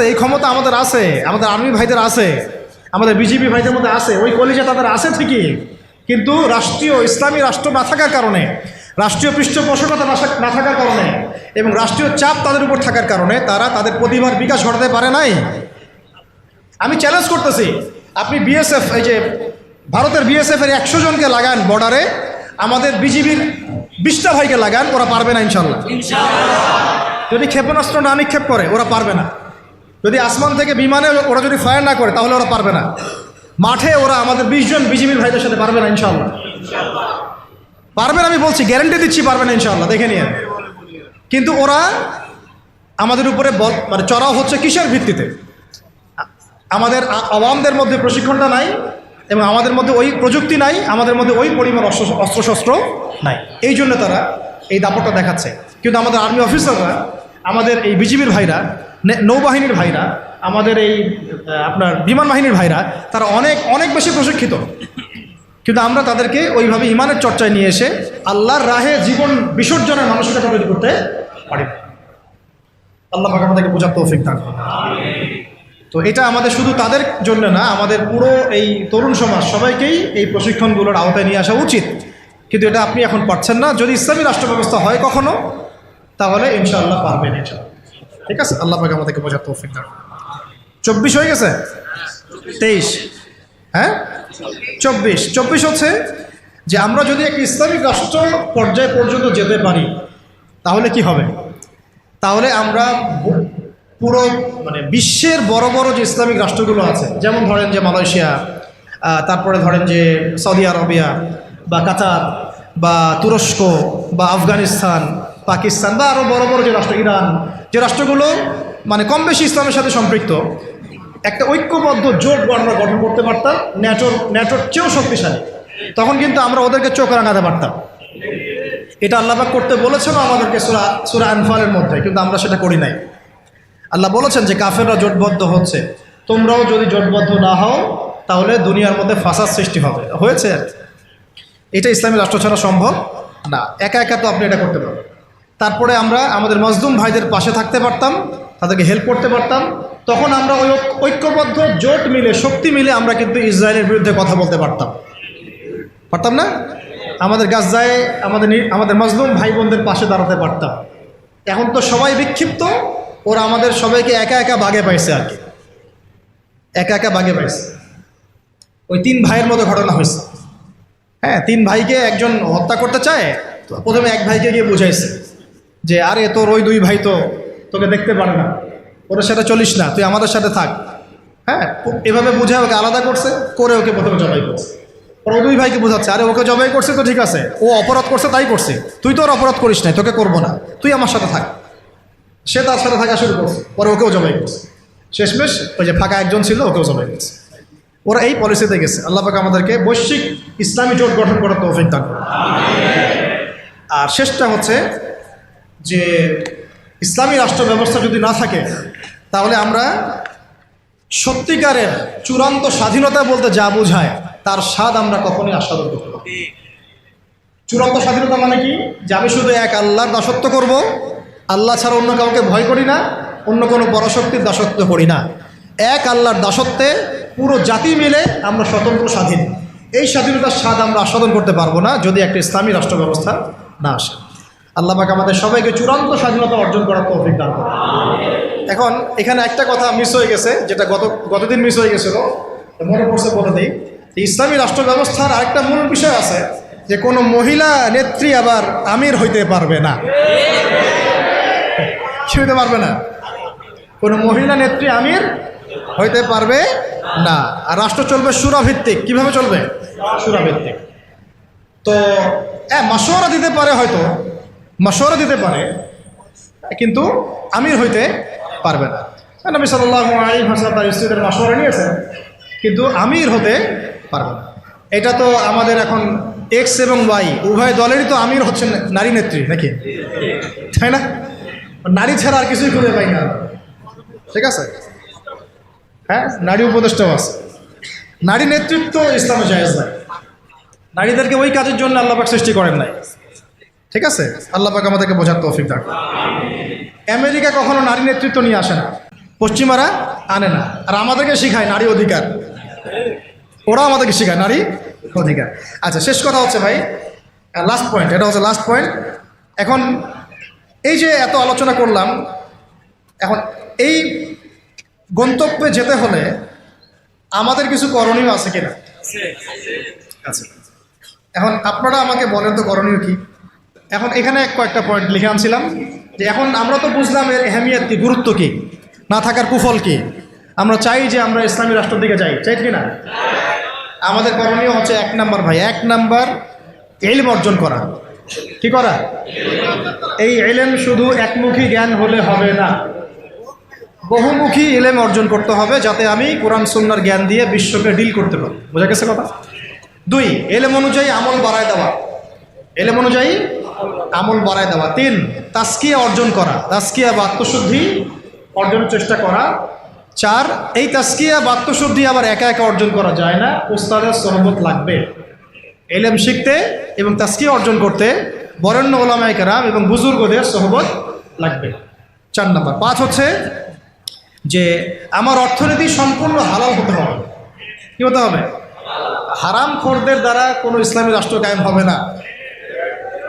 [SPEAKER 1] এই ক্ষমতা আমাদের আছে, আমাদের আর্মি ভাইদের আছে, আমাদের বিজেপি ভাইদের মধ্যে আছে, ওই কলিজা তাদের আছে ঠিকই। কিন্তু রাষ্ট্রীয় ইসলামী রাষ্ট্র না থাকার কারণে, রাষ্ট্রীয় পৃষ্ঠপোষকতা না থাকার কারণে এবং রাষ্ট্রীয় চাপ তাদের উপর থাকার কারণে তারা তাদের প্রতিভার বিকাশ ঘটাতে পারে নাই। আমি চ্যালেঞ্জ করতেছি, আপনি বিএসএফ, এই যে ভারতের বিএসএফের 100 জনকে লাগান বর্ডারে, আমাদের বিজিবির 20টা ভাইকে লাগান, ওরা পারবে না ইনশাল্লাহ। যদি ক্ষেপণাস্ত্র না নিক্ষেপ করে ওরা পারবে না, যদি আসমান থেকে বিমানে ওরা যদি ফায়ার না করে তাহলে ওরা পারবে না, মাঠে ওরা আমাদের 20 জন বিজিবির ভাইদের সাথে পারবে না ইনশাল্লাহ। পারবেন, আমি বলছি, গ্যারেন্টি দিচ্ছি পারবে না ইনশাল্লাহ, দেখে নিয়ে। কিন্তু ওরা আমাদের উপরে মানে চড়াও হচ্ছে কিসের ভিত্তিতে? আমাদের আওয়ামদের মধ্যে প্রশিক্ষণটা নাই এবং আমাদের মধ্যে ওই প্রযুক্তি নাই, আমাদের মধ্যে ওই পরিমাণ অস্ত্রশস্ত্র নাই, এই জন্য তারা এই দাপটটা দেখাচ্ছে। কিন্তু আমাদের আর্মি অফিসাররা, আমাদের এই বিজিবির ভাইরা, নৌবাহিনীর ভাইরা, আমাদের এই আপনার বিমান বাহিনীর ভাইরা, তারা অনেক অনেক বেশি প্রশিক্ষিত। কিন্তু আমরা তাদেরকে ওইভাবে ইমানের চর্চায় নিয়ে এসে আল্লাহর রাহে জীবন বিসর্জনের মানসিকতা তৈরি করতে পারি না। আল্লাহ পাক আমাদেরকে বোঝার তৌফিক দান করুন। তো এটা আমাদের শুধু তাদের জন্য না, আমাদের পুরো এই তরুণ সমাজ সবাইকেই এই প্রশিক্ষণগুলোর আওতায় নিয়ে আসা উচিত। কিন্তু এটা আপনি এখন পারছেন না। যদি ইসলামী রাষ্ট্র ব্যবস্থা হয় কখনো, তাহলে ইনশাআল্লাহ পারবেন ইনশাআল্লাহ। ঠিক আছে, আল্লাহ পাক আমাদেরকে বোঝার তৌফিক দান। 24 হয়ে গেছে, 23, হ্যাঁ 24 হচ্ছে যে আমরা যদি একটা ইসলামিক রাষ্ট্র পর্যায় পর্যন্ত যেতে পারি তাহলে কি হবে? তাহলে আমরা পুরো মানে বিশ্বের বড় বড় যে ইসলামিক রাষ্ট্রগুলো আছে, যেমন ধরেন যে মালয়েশিয়া, তারপরে ধরেন যে সৌদি আরবিয়া বা কাতার বা তুরস্ক বা আফগানিস্তান, পাকিস্তান বা আরও বড় বড় যে রাষ্ট্র, ইরান, যে রাষ্ট্রগুলো মানে কম বেশি ইসলামের সাথে সম্পৃক্ত, একটা ঐক্যবদ্ধ জোট আমরা গঠন করতে পারতাম, ন্যাটোর চেয়েও শক্তিশালী। তখন কিন্তু আমরা ওদেরকে চোখ রাঙাতে পারতাম। এটা আল্লাহ পাক করতে বলেছেন আমাদেরকে সূরা আনফালের মধ্যে, কিন্তু আমরা সেটা করি নাই। আল্লাহ বলেছেন যে কাফেররা জোটবদ্ধ হচ্ছে, তোমরাও যদি জোটবদ্ধ না হও তাহলে দুনিয়ার মধ্যে ফাসাদ সৃষ্টি হবে। হয়েছে, এটা ইসলামী রাষ্ট্র ছাড়া সম্ভব না। একা একা তো আপনি এটা করতে পারবেন। তারপরে আমরা আমাদের মজলুম ভাইদের পাশে থাকতে পারতাম, তাদেরকে হেল্প করতে পারতাম। তখন আমরা ওই ঐক্যবদ্ধ জোট মিলে, শক্তি মিলে আমরা কিন্তু ইসরায়েলের বিরুদ্ধে কথা বলতে পারতাম না? আমাদের গাজায় আমাদের মজলুম ভাই বোনদের পাশে দাঁড়াতে পারতাম। এখন তো সবাই বিক্ষিপ্ত, ওরা আমাদের সবাইকে একা একা বাগে পাইছে, আর কি একা একা বাগে পাইছে। ওই 3 ভাইয়ের মতো ঘটনা হয়েছে। হ্যাঁ, 3 ভাইকে একজন হত্যা করতে চায়, তো প্রথমে এক ভাইকে গিয়ে বুঝাইছে যে আরে তোর ওই 2 ভাই তো তোকে দেখতে পারে না, ওদের সাথে চলিস না, তুই আমাদের সাথে থাক। হ্যাঁ, এভাবে বুঝায় ওকে আলাদা করছে, করে ওকে প্রথমে জবাই করছে। ওর 2 ভাইকে বোঝাচ্ছে, আরে ওকে জবাই করছে তো ঠিক আছে, ও অপরাধ করছে তাই করছে, তুই তো ওর অপরাধ করিস নাই, তোকে করবো না, তুই আমার সাথে থাক। সে তার সাথে থাকা শুরু করছে, পরে ওকেও জবাই করছে। শেষমেশ ওই যে ফাঁকা একজন ছিল, ওকেও জবাই করছে। ওরা এই পলিসিতে গেছে। আল্লাহ পাক আমাদেরকে বৈশ্বিক ইসলামী জোট গঠন করার তৌফিক দান করুন। আর শেষটা হচ্ছে যে ইসলামী রাষ্ট্র ব্যবস্থা যদি না থাকে তাহলে আমরা সত্যিকারের চূড়ান্ত স্বাধীনতা বলতে যা বোঝায় তার স্বাদ আমরা কখনোই আস্বাদন করতে পারি। চূড়ান্ত স্বাধীনতা মানে কি? যে আমি শুধু এক আল্লাহর দাসত্ব করব, আল্লাহ ছাড়া অন্য কাউকে ভয় করি না, অন্য কোনো পরাশক্তির দাসত্ব করি না। এক আল্লাহর দাসত্বে পুরো জাতি মিলে আমরা স্বতন্ত্র স্বাধীন। এই স্বাধীনতার স্বাদ আমরা আস্বাদন করতে পারবো না যদি একটা ইসলামী রাষ্ট্র ব্যবস্থা না আসে। আল্লাহ পাক আমাদের সবাইকে চূড়ান্ত স্বাধীনতা অর্জন করার তৌফিক দান করুন। এখন এখানে একটা কথা মিস হয়ে গেছে, যেটা গতদিন মিস হয়ে গেছিল, মনে পড়ছে বলে দিই। ইসলামী রাষ্ট্র ব্যবস্থার আরেকটা মূল বিষয় আছে যে কোনো মহিলা নেত্রী আবার আমির হইতে পারবে না। কি হইতে পারবে না? কোনো মহিলা নেত্রী আমির হইতে পারবে না। আর রাষ্ট্র চলবে সুরাভিত্তিক। কিভাবে চলবে? সুরাভিত্তিক। তো মাশওয়ারা দিতে পারে, হয়তো মাশওয়ারা দিতে পারে, কিন্তু আমির হইতে পারবে না। নবী সাল্লাল্লাহু আলাইহি ওয়াসাল্লাম তার স্ত্রীদের মাশওয়ারা নিয়েছেন, কিন্তু আমির হতে পারবে না। এটা তো আমাদের এখন এক্স এবং ওয়াই উভয় দলেরই তো আমির হচ্ছেন নারী নেত্রী, নাকি? তাই না? নারী ছাড়া আর কিছুই খুঁজে পাই না। ঠিক আছে, হ্যাঁ, নারী উপদেষ্টাও আছে। নারী নেতৃত্ব ইসলামে জায়েজ নাই। নারীদেরকে ওই কাজের জন্য আল্লাহ পাক সৃষ্টি করেন নাই। ঠিক আছে, আল্লাহ পাক আমাদেরকে বোঝার তৌফিক দান করুন। আমেরিকা কখনো নারী নেতৃত্ব নিয়ে আসে না, পশ্চিমারা আনে না। আর আমাদেরকে শেখায় নারী অধিকার, ওরা আমাদেরকে শেখায় নারী অধিকার। আচ্ছা, শেষ কথা হচ্ছে ভাই, লাস্ট পয়েন্ট, এটা হচ্ছে লাস্ট পয়েন্ট। এখন এই যে এত আলোচনা করলাম, এখন এই গন্তব্যে যেতে হলে আমাদের কিছু করণীয় আছে কিনা? আছে। এখন আপনারা আমাকে বলেন তো করণীয় কি? এখন এখানে কয়েকটা পয়েন্ট লিখে আনছিলাম যে এখন আমরা তো বুঝলাম এর এহমিয়ত কি, গুরুত্ব কি, না থাকার কুফল কি। আমরা চাই যে আমরা ইসলামী রাষ্ট্রের দিকে যাই, চাই কি না? আমাদের করণীয় হচ্ছে 1 নাম্বার ভাই, 1 নাম্বার ইলম অর্জন করা। কি করা? এই ইলম শুধু একমুখী জ্ঞান হলে হবে না, বহুমুখী ইলম অর্জন করতে হবে, যাতে আমি কোরআন সুন্নাহর জ্ঞান দিয়ে বিশ্বকে ডিল করতে পারি। বোঝা গেছে কথা? 2, ইলম অনুযায়ী আমল বাড়ায় দেওয়া, ইলম অনুযায়ী আমল বাড়ায় দেওয়া। 3, তাজকিয়া অর্জন করা, তাজকিয়া বা আত্মশুদ্ধি অর্জনের চেষ্টা করা। 4, এই তাজকিয়া বা আত্মশুদ্ধি আবার একা একা অর্জন করা যায় না, উস্তাদের সোহবত লাগবে। ইলম শিখতে এবং তাজকিয়া অর্জন করতে বরেণ্য উলামায়ে কেরাম এবং বুজুর্গদের সোহবত লাগবে। 4 নাম্বার। 5 হচ্ছে যে আমার অর্থনীতি সম্পূর্ণ হালাল হতে হবে। কী হতে হবে? হারাম খোরদের দ্বারা কোনো ইসলামী রাষ্ট্র কায়েম হবে না।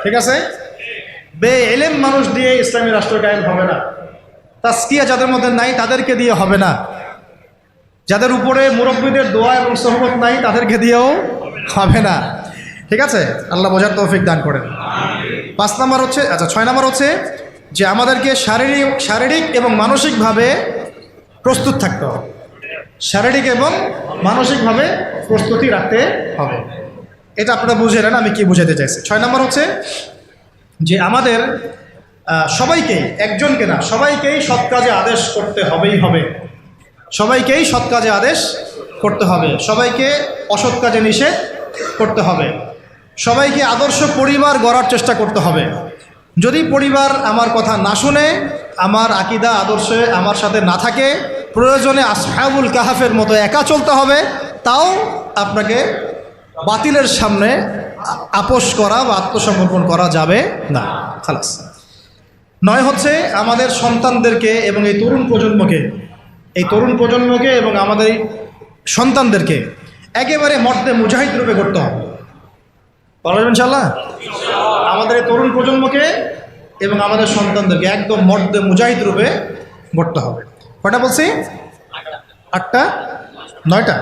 [SPEAKER 1] ঠিক আছে? বে-ইলম মানুষ দিয়ে ইসলামী রাষ্ট্র কায়েম হবে না। তাজকিয়া যাদের মধ্যে নাই তাদেরকে দিয়ে হবে না। যাদের উপরে মুরব্বীদের দোয়া এবং সোহবত নাই তাদেরকে দিয়েও হবে না। ঠিক আছে? আল্লাহ বোঝার তৌফিক দান করেন। 5 নাম্বার হচ্ছে, 6 নাম্বার হচ্ছে যে আমাদেরকে শারীরিক এবং মানসিকভাবে প্রস্তুত থাকতে হবে। শারীরিক এবং মানসিকভাবে প্রস্তুতি রাখতে হবে। এটা আপনারা বুঝে নেন আমি কি বুঝাতে চাইছি। 6 নাম্বার হচ্ছে যে আমাদের সবাইকে, একজনকে না সবাইকেই সৎ কাজে আদেশ করতে হবেই হবে। সবাইকেই সৎ কাজে আদেশ করতে হবে, সবাইকে অসৎ কাজে নিষেধ করতে হবে, সবাইকে আদর্শ পরিবার গড়ার চেষ্টা করতে হবে। যদি পরিবার আমার কথা না শুনে, আমার আকীদা আদর্শে আমার সাথে না থাকে, প্রয়োজনে আসহাবুল কাহাফের মতো একা চলতে হবে, তাও আপনাকে বাতিলের সামনে আপোষ করা বা আত্মসমর্পণ করা যাবে না। খালাস। 9 হচ্ছে আমাদের সন্তানদেরকে এবং এই তরুণ প্রজন্মকে এবং আমাদের সন্তানদেরকে একেবারে মর্দে মুজাহিদ রূপে করতে হবে। বলবেন ইনশাআল্লাহ? আমাদের এই তরুণ প্রজন্মকে এবং আমাদের সন্তানদেরকে একদম মর্দে মুজাহিদ রূপে গড়তে হবে। কয়টা বলছি? 8টা? 9টা?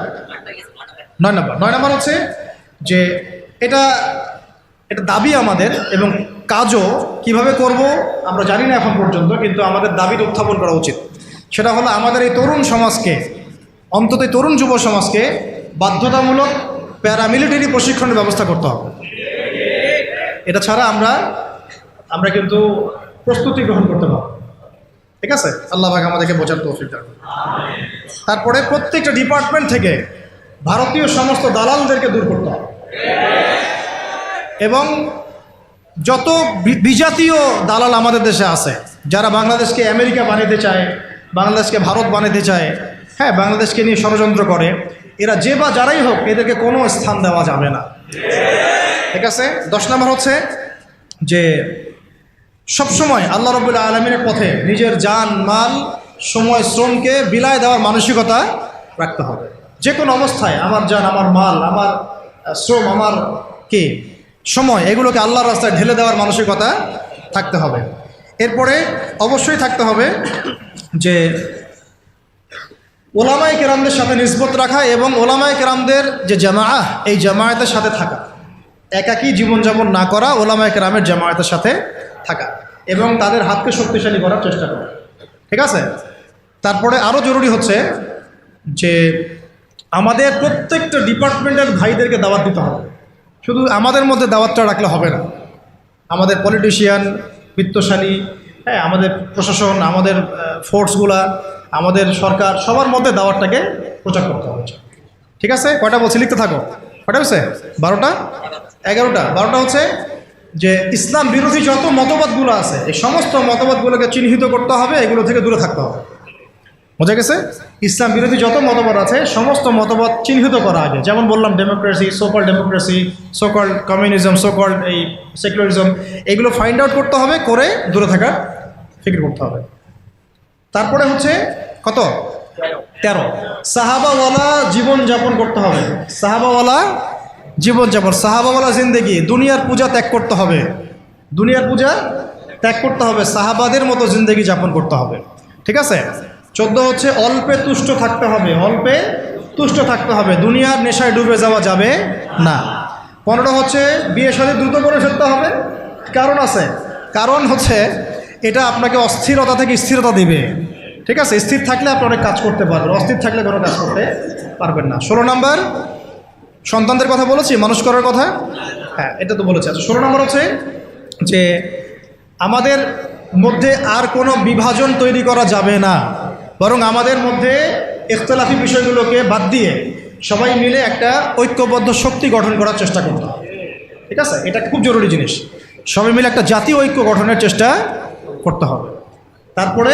[SPEAKER 1] 9 নাম্বার। 9 নাম্বার হচ্ছে যে এটা দাবি আমাদের এবং কাজও কিভাবে করব আমরা জানি না এখন পর্যন্ত, কিন্তু আমাদের দাবিটা উত্থাপন করা উচিত। সেটা হলো আমাদের এই তরুণ সমাজকে, অন্তত তরুণ যুব সমাজকে বাধ্যতামূলক প্যারামিলিটারি প্রশিক্ষণের ব্যবস্থা করতে হবে। এটা ছাড়া আমরা কিন্তু প্রস্তুতি গ্রহণ করতে পারব। ঠিক আছে? আল্লাহ পাক আমাদেরকে বোঝার তৌফিক দান করুন। তারপরে প্রত্যেকটা ডিপার্টমেন্ট থেকে ভারতীয় সমস্ত দালালদেরকে দূর করতে হবে এবং যত বিজাতীয় দালাল আমাদের দেশে আছে, যারা বাংলাদেশকে আমেরিকা বানাতে চায়, বাংলাদেশকে ভারত বানাতে চায়, হ্যাঁ, বাংলাদেশকে নিয়ে ষড়যন্ত্র করে, এরা যে বা যারাই হোক এদেরকে কোনো স্থান দেওয়া যাবে না। ঠিক আছে? 10 নম্বর হচ্ছে যে সবসময় আল্লাহ রাব্বুল আলামিনের পথে নিজের জান, মাল, সময়, শ্রমকে বিলায় দেওয়ার মানসিকতা রাখতে হবে। যে কোনো অবস্থায় আমার জান, আমার মাল, আমার শ্রম, আমার সময়, এগুলোকে আল্লাহর রাস্তায় ঢেলে দেওয়ার মানসিকতা থাকতে হবে। এরপরে অবশ্যই থাকতে হবে যে ওলামায়ে কেরামদের সাথে নিসবত রাখা এবং ওলামায়ে কেরামদের যে জামাআহ, এই জামায়াতের সাথে থাকা, একাকী জীবনযাপন না করা, ওলামায়ে কেরামের জামায়াতের সাথে থাকা এবং তাদের হাতকে শক্তিশালী করার চেষ্টা করা। ঠিক আছে? তারপরে আরও জরুরি হচ্ছে যে আমাদের প্রত্যেকটা ডিপার্টমেন্টের ভাইদেরকে দাওয়াত দিতে হবে। শুধু আমাদের মধ্যে দাওয়াতটা রাখলে হবে না, আমাদের পলিটিশিয়ান, বিত্তশালী, হ্যাঁ, আমাদের প্রশাসন, আমাদের ফোর্সগুলা, আমাদের সরকার, সবার মধ্যে দাওয়াতটাকে প্রচার করতে হবে। ঠিক আছে? কয়টা বলছি? লিখতে থাকো। কয়টা হচ্ছে? 12টা? 11টা? 12টা হচ্ছে যে ইসলাম বিরোধী যত মতবাদগুলো আছে, এই সমস্ত মতবাদগুলোকে চিহ্নিত করতে হবে, এগুলো থেকে দূরে থাকতে হবে। বোঝা গেছে? ইসলাম বিরোধী যত মতবাদ আছে সমস্ত মতবাদ চিহ্নিত করা আগে, যেমন বললাম ডেমোক্রেসি, সোকল কমিউনিজম, সোকল এই সেকুলারিজম, এগুলো ফাইন্ড আউট করতে হবে, করে দূরে থাকার ফিকির করতে হবে। তারপরে হচ্ছে কত? 13, সাহাবাওয়ালা জীবনযাপন করতে হবে। সাহাবাওয়ালা জীবনযাপন, সাহাবাওয়ালা জিন্দেগি, দুনিয়ার পূজা ত্যাগ করতে হবে, দুনিয়ার পূজা ত্যাগ করতে হবে, সাহাবাদের মতো জিন্দেগি যাপন করতে হবে। ঠিক আছে। 14 হচ্ছে অল্পে তুষ্ট থাকতে হবে, অল্পে তুষ্ট থাকতে হবে, দুনিয়ার নেশায় ডুবে যাওয়া যাবে না। 15 হচ্ছে বিয়ে শাদী দ্রুত করে ফেলতে হবে। কারণ আছে, কারণ হচ্ছে এটা আপনাকে অস্থিরতা থেকে স্থিরতা দিবে। ঠিক আছে। স্থির থাকলে আপনি অনেক কাজ করতে পারবেন, অস্থির থাকলে কোনো কাজ করতে পারবেন না। 16 নম্বর সন্তানদের কথা বলেছি, মানুষ করার কথা, হ্যাঁ এটা তো বলেছি। আচ্ছা 16 নম্বর হচ্ছে যে আমাদের মধ্যে আর কোনো বিভাজন তৈরি করা যাবে না, বরং আমাদের মধ্যে ইখতিলাফি বিষয়গুলোকে বাদ দিয়ে সবাই মিলে একটা ঐক্যবদ্ধ শক্তি গঠন করার চেষ্টা করতে হবে। ঠিক আছে, এটা খুব জরুরি জিনিস, সবাই মিলে একটা জাতীয় ঐক্য গঠনের চেষ্টা করতে হবে। তারপরে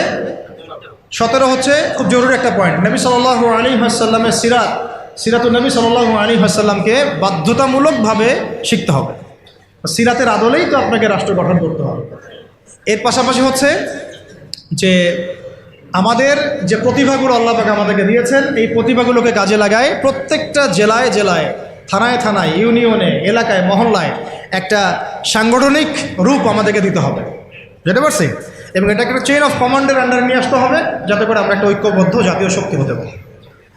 [SPEAKER 1] 17 হচ্ছে খুব জরুরি একটা পয়েন্ট, নবী সাল্লাল্লাহু আলাইহি ওয়াসাল্লামের সিরাতুন নবী সাল্লাল্লাহু আলাইহি ওয়াসাল্লামকে বাধ্যতামূলকভাবে শিখতে হবে। সিরাতের আদলেই তো আপনাকে রাষ্ট্র গঠন করতে হবে। এর পাশাপাশি হচ্ছে যে আমাদের যে প্রতিভাগুলো আল্লাহ পাক আমাদেরকে দিয়েছেন, এই প্রতিভাগুলোকে কাজে লাগায় প্রত্যেকটা জেলায় জেলায়, থানায় থানায়, ইউনিয়নে, এলাকায়, মহল্লায় একটা সাংগঠনিক রূপ আমাদেরকে দিতে হবে, বুঝতে পারছি? এবং এটাকে একটা চেইন অফ কমান্ডের আন্ডারে নিয়ে আসতে হবে, যাতে করে আমরা একটা ঐক্যবদ্ধ জাতীয় শক্তি হতে পারি।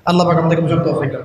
[SPEAKER 1] আল্লাহ পাক আমাদেরকে বুঝতে তৌফিক দান।